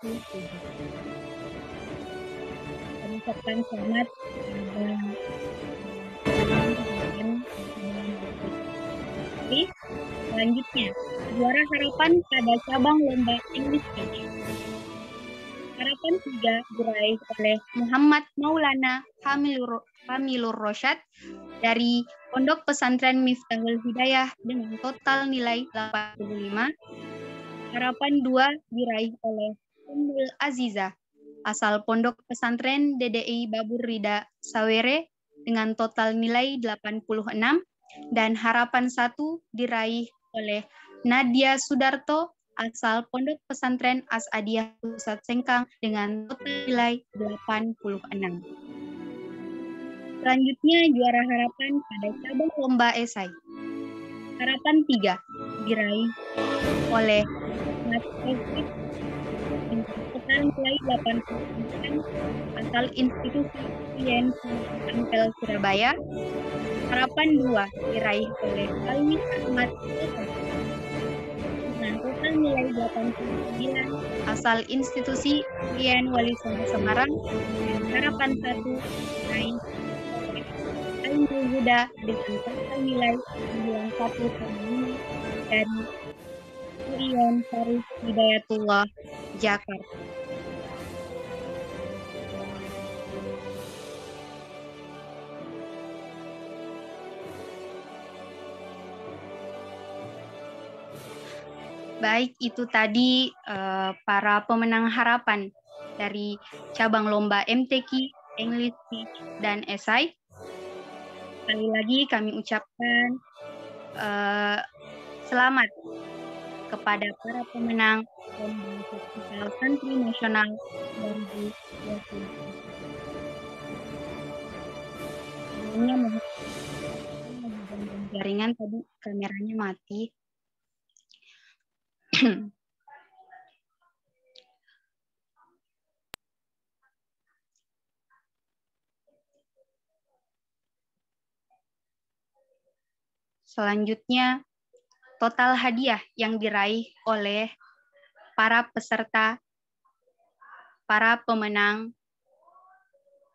Kami ucapkan selamat selanjutnya, juara harapan pada cabang lomba English Speech. Harapan 3 diraih oleh Muhammad Maulana Hamilur Rosyad dari Pondok Pesantren Miftahul Hidayah dengan total nilai 85. Harapan 2 diraih oleh Ummul Aziza asal Pondok Pesantren DDI Babur Rida Sawere dengan total nilai 86. Dan harapan 1 diraih oleh Nadia Sudarto asal Pondok Pesantren As-Adiyah Pusat Sengkang dengan total nilai 86. Selanjutnya juara harapan pada cabang lomba esai. Harapan 3 diraih oleh Mas Taufik dengan total nilai 89 asal Institusi INC Ampel Surabaya. Harapan 2 diraih oleh Alwi Ahmad dengan total nilai 89 asal Institusi IN Wali Songo Semarang. Dan harapan 1 diraih oleh Ainul Huda dengan total nilai 91,5 dan Urion Faris Hidayatullah Jakarta. Baik, itu tadi para pemenang harapan dari cabang lomba MTQ, English Speech, dan Esai. Sekali lagi kami ucapkan selamat kepada para pemenang lomba Festival Santri Nasional 2020. Jaringan tadi kameranya mati. Selanjutnya, total hadiah yang diraih oleh para peserta, para pemenang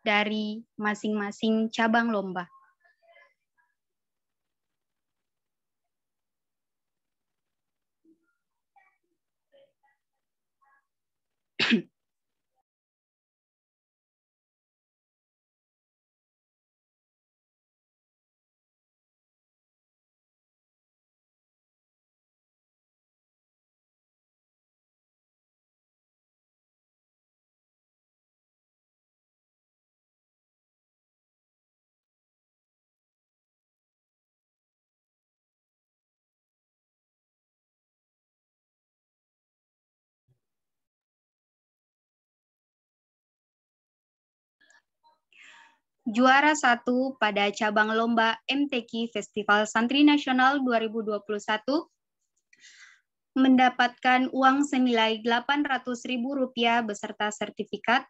dari masing-masing cabang lomba. Juara 1 pada cabang lomba MTQ Festival Santri Nasional 2021 mendapatkan uang senilai Rp800.000 beserta sertifikat.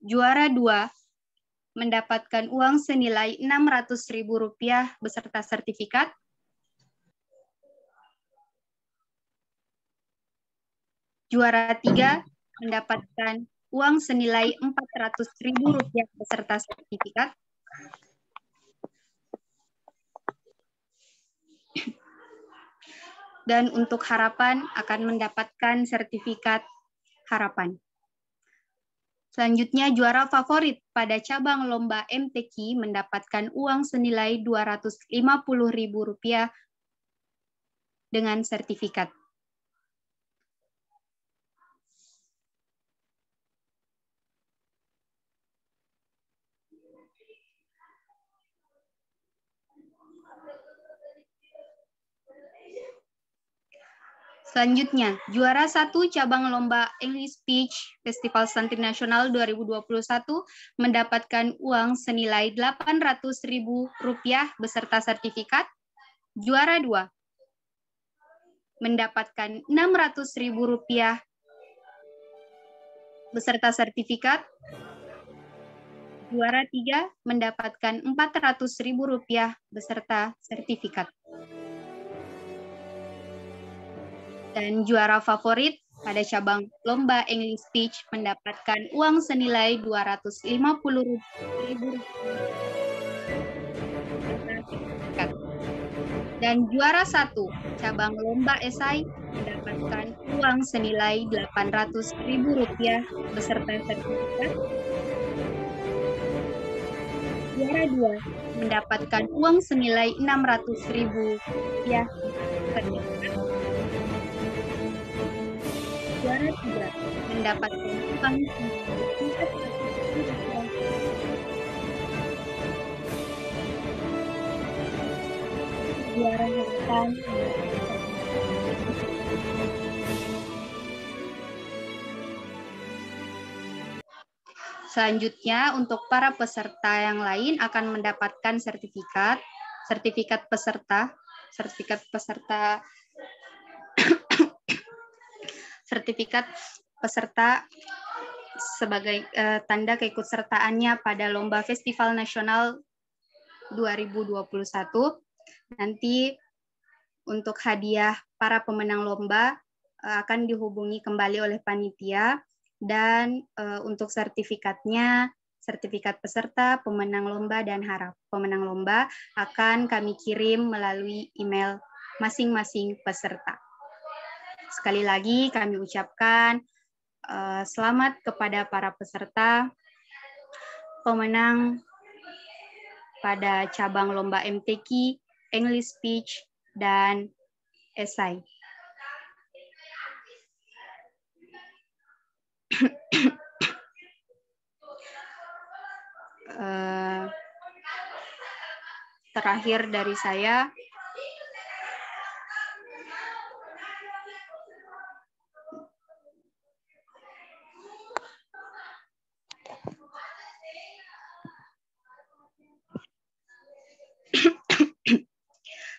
Juara 2 mendapatkan uang senilai Rp600.000 beserta sertifikat. Juara 3 mendapatkan uang senilai Rp400.000 beserta sertifikat. Dan untuk harapan akan mendapatkan sertifikat harapan. Selanjutnya, juara favorit pada cabang lomba MTQ mendapatkan uang senilai Rp250.000 dengan sertifikat. Selanjutnya, juara 1 cabang lomba English Speech Festival Santri Nasional 2021 mendapatkan uang senilai Rp800.000 beserta sertifikat. Juara 2 mendapatkan Rp600.000 beserta sertifikat. Juara 3 mendapatkan Rp400.000 beserta sertifikat. Dan juara favorit pada cabang lomba English Speech mendapatkan uang senilai Rp250.000. Dan juara 1 cabang lomba esai mendapatkan uang senilai Rp800.000 beserta sertifikat. Juara 2 mendapatkan uang senilai Rp600.000 sertifikat. Juara 3 mendapatkan uang juara harapan. Selanjutnya, untuk para peserta yang lain akan mendapatkan sertifikat peserta sebagai tanda keikutsertaannya pada Lomba Festival Nasional 2021. Nanti untuk hadiah para pemenang lomba akan dihubungi kembali oleh panitia, dan untuk sertifikatnya, sertifikat peserta, pemenang lomba, dan pemenang lomba akan kami kirim melalui email masing-masing peserta. Sekali lagi kami ucapkan selamat kepada para peserta pemenang pada cabang lomba MTQ, English Speech, dan esai.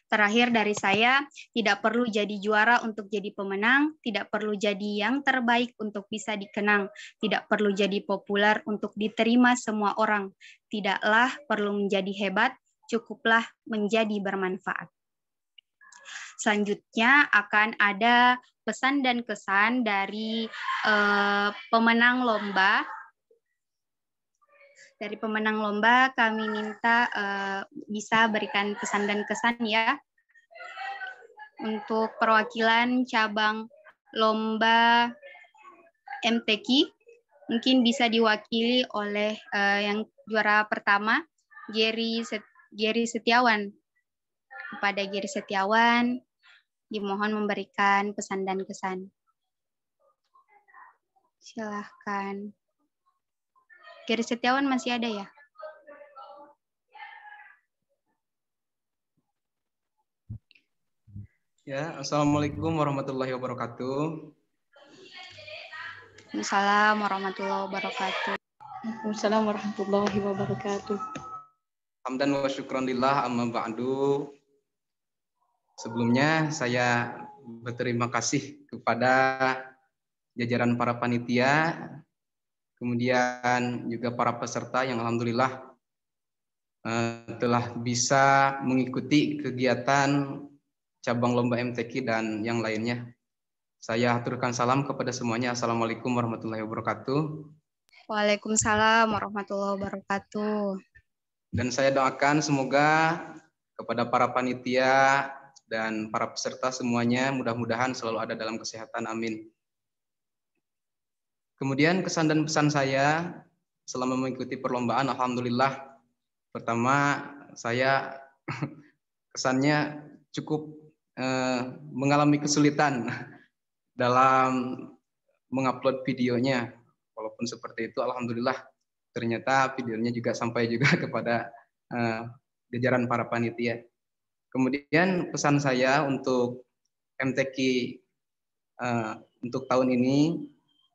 Terakhir dari saya, tidak perlu jadi juara untuk jadi pemenang, tidak perlu jadi yang terbaik untuk bisa dikenang, tidak perlu jadi populer untuk diterima semua orang, tidaklah perlu menjadi hebat, cukuplah menjadi bermanfaat. Selanjutnya akan ada pesan dan kesan dari pemenang lomba. Dari pemenang lomba kami minta bisa berikan pesan dan kesan ya. Untuk perwakilan cabang lomba MTQ mungkin bisa diwakili oleh yang juara pertama, Gary Setiawan. Kepada Gary Setiawan dimohon memberikan pesan dan kesan. Silahkan. Gary Setiawan masih ada ya? Ya, Assalamualaikum warahmatullahi wabarakatuh. Waalaikumsalam warahmatullahi wabarakatuh. Waalaikumsalam warahmatullahi wabarakatuh. Hamdan wa syukran lillah amma ba'du. Sebelumnya saya berterima kasih kepada jajaran para panitia, kemudian juga para peserta yang alhamdulillah telah bisa mengikuti kegiatan cabang lomba MTQ dan yang lainnya. Saya aturkan salam kepada semuanya. Assalamualaikum warahmatullahi wabarakatuh. Waalaikumsalam warahmatullahi wabarakatuh. Dan saya doakan semoga kepada para panitia dan para peserta semuanya mudah-mudahan selalu ada dalam kesehatan. Amin. Kemudian kesan dan pesan saya selama mengikuti perlombaan, alhamdulillah. Pertama, saya kesannya cukup mengalami kesulitan dalam mengupload videonya. Walaupun seperti itu, alhamdulillah ternyata videonya juga sampai juga kepada jajaran para panitia. Kemudian pesan saya untuk MTQ untuk tahun ini,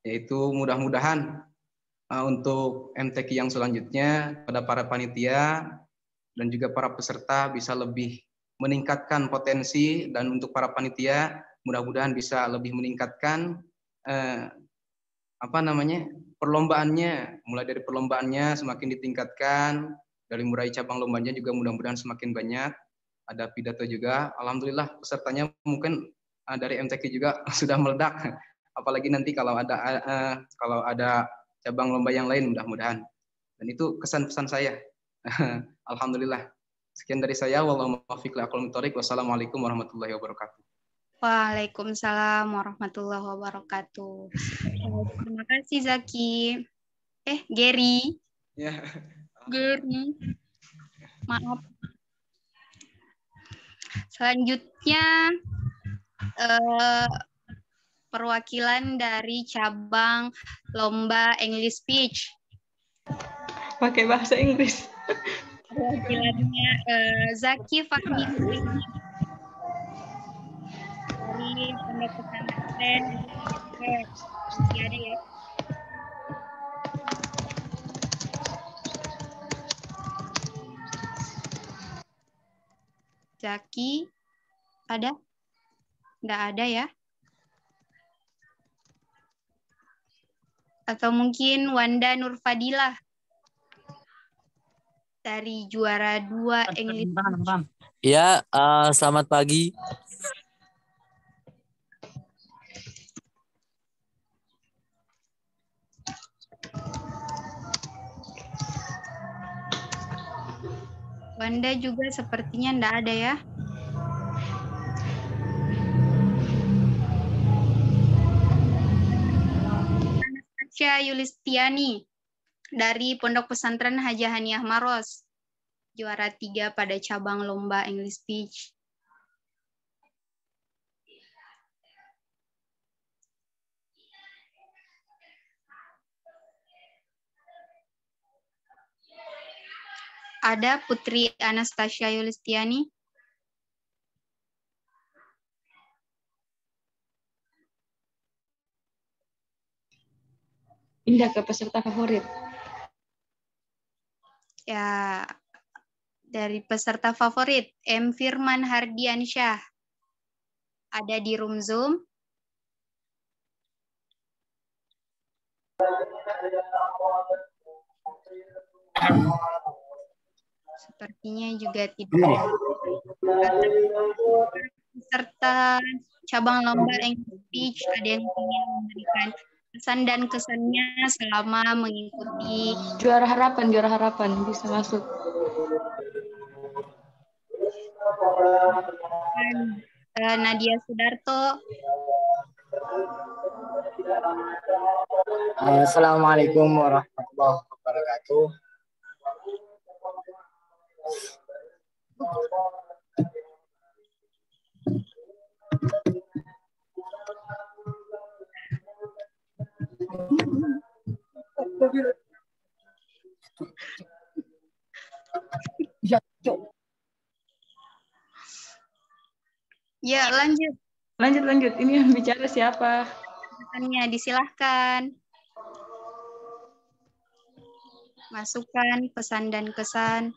yaitu mudah-mudahan untuk MTQ yang selanjutnya pada para panitia dan juga para peserta bisa lebih meningkatkan potensi, dan untuk para panitia mudah-mudahan bisa lebih meningkatkan perlombaannya, mulai dari perlombaannya semakin ditingkatkan, dari mulai cabang lombanya juga mudah-mudahan semakin banyak, ada pidato juga. Alhamdulillah pesertanya mungkin dari MTQ juga sudah meledak, apalagi nanti kalau ada cabang lomba yang lain mudah-mudahan. Dan itu kesan-pesan saya. Alhamdulillah. Sekian dari saya. Wallahu muwaffiq li aqwamit thoriq. Wassalamualaikum warahmatullahi wabarakatuh. Waalaikumsalam warahmatullahi wabarakatuh. Terima kasih Zaki. Gary. Ya. Gary. Maaf. Selanjutnya perwakilan dari cabang lomba English Speech. Pakai bahasa Inggris. Perwakilannya Zaki Fahmi dari Pondok Pesantren. Masih ada ya? Zaki ada? Nggak ada ya? Atau mungkin Wanda Nurfadilah dari juara 2 English. Ya, selamat pagi. Wanda juga sepertinya enggak ada ya. Anastasia Yulistiani dari Pondok Pesantren Haji Haniah Maros, juara 3 pada cabang lomba English Speech. Ada Putri Anastasia Yulistiani. Pindah ke peserta favorit. Ya, dari peserta favorit, M. Firman Hardiansyah. Ada di room Zoom. Sepertinya juga tidak. Peserta cabang lomba English Speech, ada yang ingin memberikan pesan dan kesannya selama mengikuti Juara harapan bisa masuk. Nadia Sudarto. Assalamualaikum warahmatullahi wabarakatuh. Ya, lanjut. Lanjut. Ini yang bicara siapa? Pesannya disilahkan. Masukkan pesan dan kesan.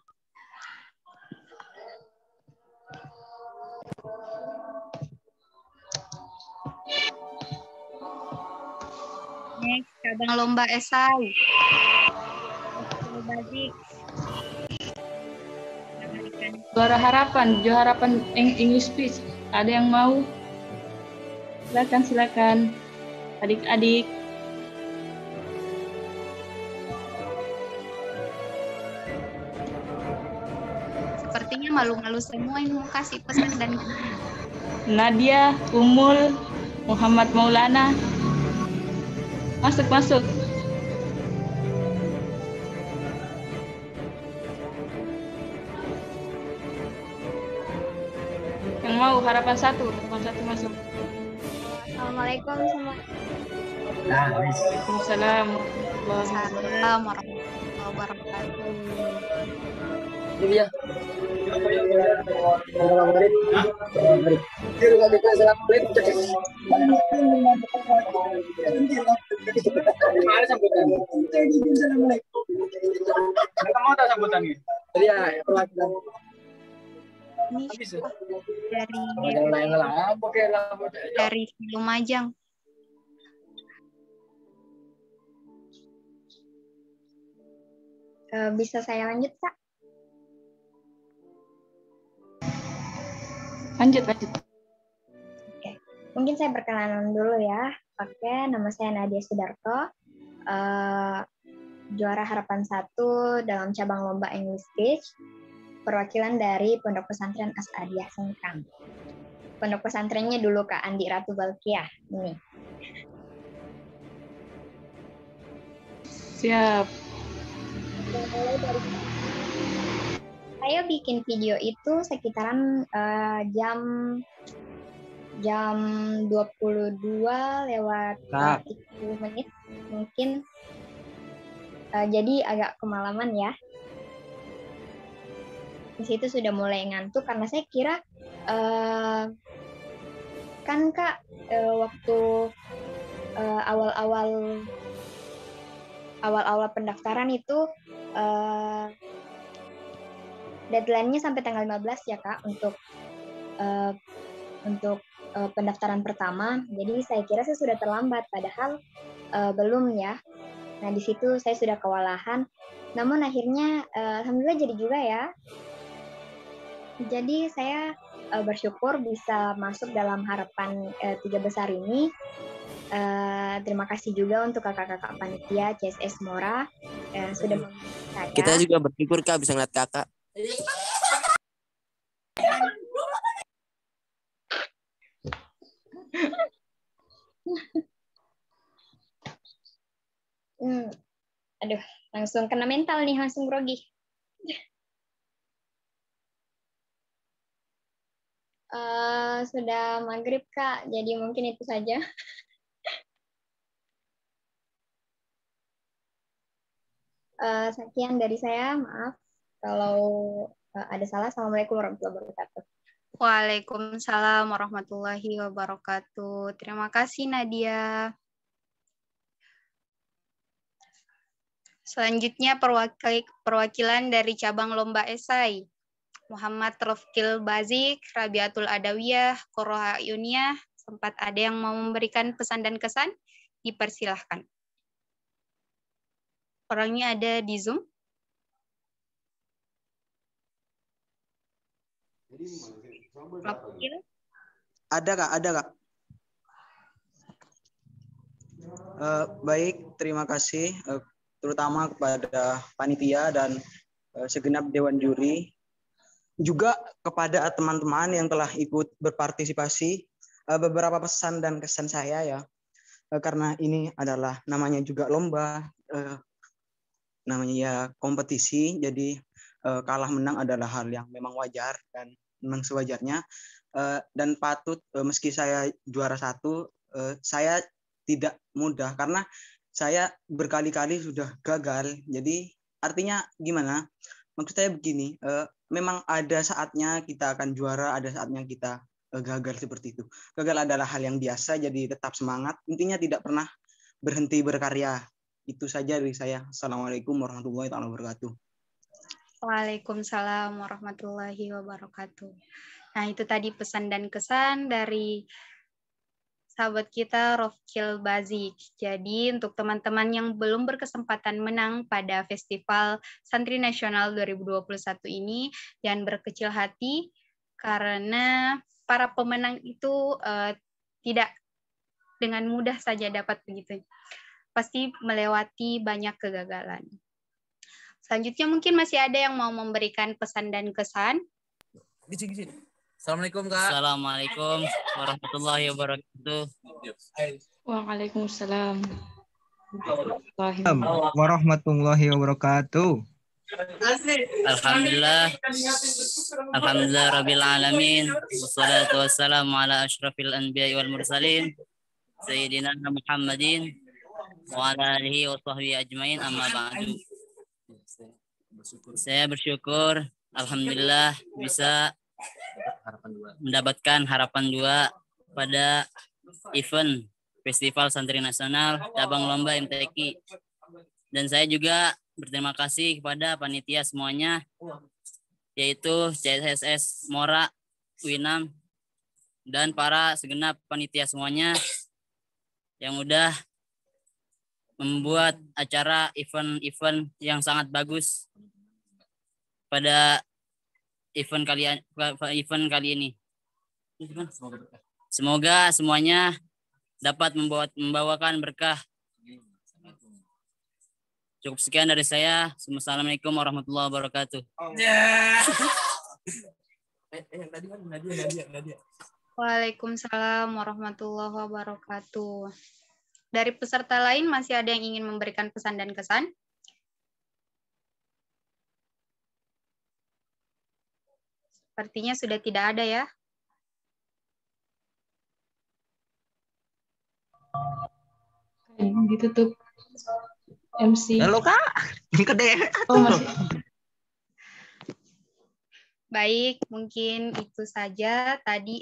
Next, cabang lomba esai. Juara harapan English Speech. Ada yang mau? Silakan. Adik-adik. Sepertinya malu-malu semua yang mau kasih pesan dan Nadia, Umul, Muhammad Maulana. Masuk. Yang mau harapan satu masuk. Assalamualaikum semua. Waalaikumsalam warahmatullahi wabarakatuh. Iya. Dari Lumajang. Bisa saya lanjut, Kak? Lanjut. Oke. Mungkin saya perkenalan dulu ya. Oke, nama saya Nadia Sudarto. Juara harapan 1 dalam cabang lomba English Speech. Perwakilan dari Pondok Pesantren As-Adiyah Sengkang. Pondok pesantrennya dulu Kak Andi Ratu Balkiah. Ini. Siap. Saya bikin video itu sekitaran jam 22:30 mungkin. Jadi agak kemalaman ya. Di situ sudah mulai ngantuk karena saya kira kan Kak waktu awal-awal pendaftaran itu deadline-nya sampai tanggal 15 ya Kak untuk pendaftaran pertama. Jadi saya kira saya sudah terlambat padahal belum ya. Nah di situ saya sudah kewalahan. Namun akhirnya alhamdulillah jadi juga ya. Jadi saya bersyukur bisa masuk dalam harapan 3 besar ini. Terima kasih juga untuk kakak-kakak panitia CSS Mora yang sudah membimbing saya. Kita juga bersyukur Kak bisa ngeliat kakak. Aduh, langsung kena mental nih, langsung grogi. Sudah maghrib Kak, jadi mungkin itu saja. Sekian dari saya, maaf kalau ada salah. Assalamualaikum warahmatullahi wabarakatuh. Waalaikumsalam warahmatullahi wabarakatuh. Terima kasih Nadia. Selanjutnya perwakilan dari cabang lomba esai. Muhammad Rofkil Bazik, Rabiatul Adawiyah, Qurra Yuniyah, sempat ada yang mau memberikan pesan dan kesan? Dipersilahkan. Orangnya ada di Zoom. Rofkil. Ada Kak, ada Kak. Baik, terima kasih terutama kepada panitia dan segenap dewan juri, juga kepada teman-teman yang telah ikut berpartisipasi. Beberapa pesan dan kesan saya ya, karena ini adalah namanya juga lomba, namanya ya kompetisi, jadi kalah menang adalah hal yang memang wajar dan memang sewajarnya, dan patut, meski saya juara 1, saya tidak mudah karena saya berkali-kali sudah gagal. Jadi artinya gimana? Maksud saya begini, memang ada saatnya kita akan juara, ada saatnya kita gagal seperti itu. Gagal adalah hal yang biasa, jadi tetap semangat. Intinya tidak pernah berhenti berkarya. Itu saja dari saya. Assalamualaikum warahmatullahi wabarakatuh. Waalaikumsalam warahmatullahi wabarakatuh. Nah, itu tadi pesan dan kesan dari sahabat kita Rofkil Bazik. Jadi untuk teman-teman yang belum berkesempatan menang pada Festival Santri Nasional 2021 ini, jangan berkecil hati karena para pemenang itu tidak dengan mudah saja dapat begitu. Pasti melewati banyak kegagalan. Selanjutnya mungkin masih ada yang mau memberikan pesan dan kesan. Assalamualaikum Kak. Assalamualaikum warahmatullahi wabarakatuh. Waalaikumsalam Warahmatullahi wabarakatuh. Alhamdulillah rabbil alamin. Wassalatu wassalamu ala asyrafil anbiya'i wal mursalin sayyidina Muhammadin wa ala alihi wa sahbihi ajmain, amma ba'du. Saya bersyukur alhamdulillah bisa mendapatkan harapan 2 pada event Festival Santri Nasional cabang lomba MTQ. Dan saya juga berterima kasih kepada panitia semuanya, yaitu CSS Mora U6 dan para segenap panitia semuanya yang udah membuat acara event yang sangat bagus pada event kali ini. Semoga semuanya dapat membawakan berkah. Cukup sekian dari saya. Assalamualaikum warahmatullahi wabarakatuh. Waalaikumsalam warahmatullahi wabarakatuh. Dari peserta lain masih ada yang ingin memberikan pesan dan kesan? Sepertinya sudah tidak ada ya. Ditutup MC. Halo Kak. Gede. Oh, masih. Baik, mungkin itu saja tadi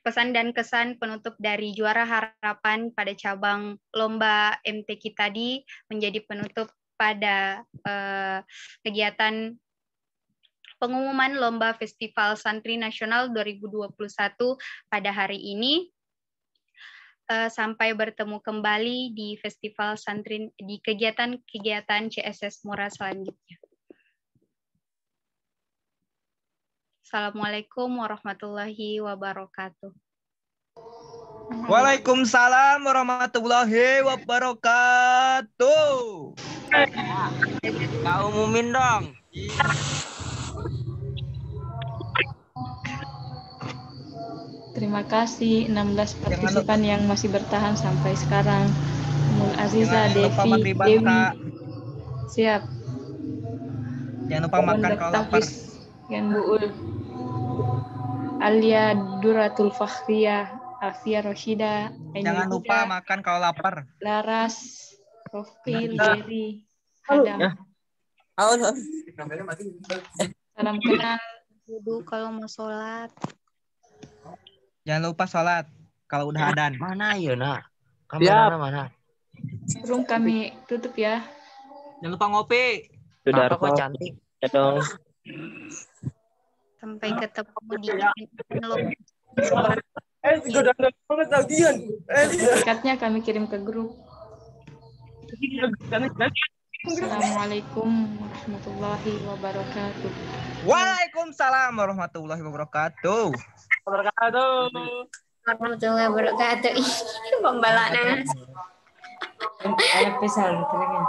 pesan dan kesan penutup dari juara harapan pada cabang lomba MTQ tadi menjadi penutup pada kegiatan pengumuman Lomba Festival Santri Nasional 2021 pada hari ini. Sampai bertemu kembali di Festival Santri, di kegiatan-kegiatan CSS Mora selanjutnya. Assalamualaikum warahmatullahi wabarakatuh. Waalaikumsalam warahmatullahi wabarakatuh. Kau umumin dong. Terima kasih 16 partisipan yang masih bertahan sampai sekarang. Mul Aziza, Devi. Siap. Jangan lupa makan kalau lapar. Yan Buul. Alia Duratul Fakhriyah, Afia Roshida. Jangan lupa makan kalau lapar. Laras, Rofil, Jerry, Adam. Salam kenal. Wudhu kalau mau sholat. Jangan lupa sholat kalau udah adzan. Mana ya nak? Kameranya mana? Sebelum kami tutup ya. Jangan lupa ngopi. Sudah kok cantik. Ya dong. Sampai ketemu di Tiketnya kami kirim ke grup. Assalamualaikum warahmatullahi wabarakatuh. Waalaikumsalam warahmatullahi wabarakatuh. Warahmatullahi wabarakatuh. Pembalaknya. Anak pesan, terangin.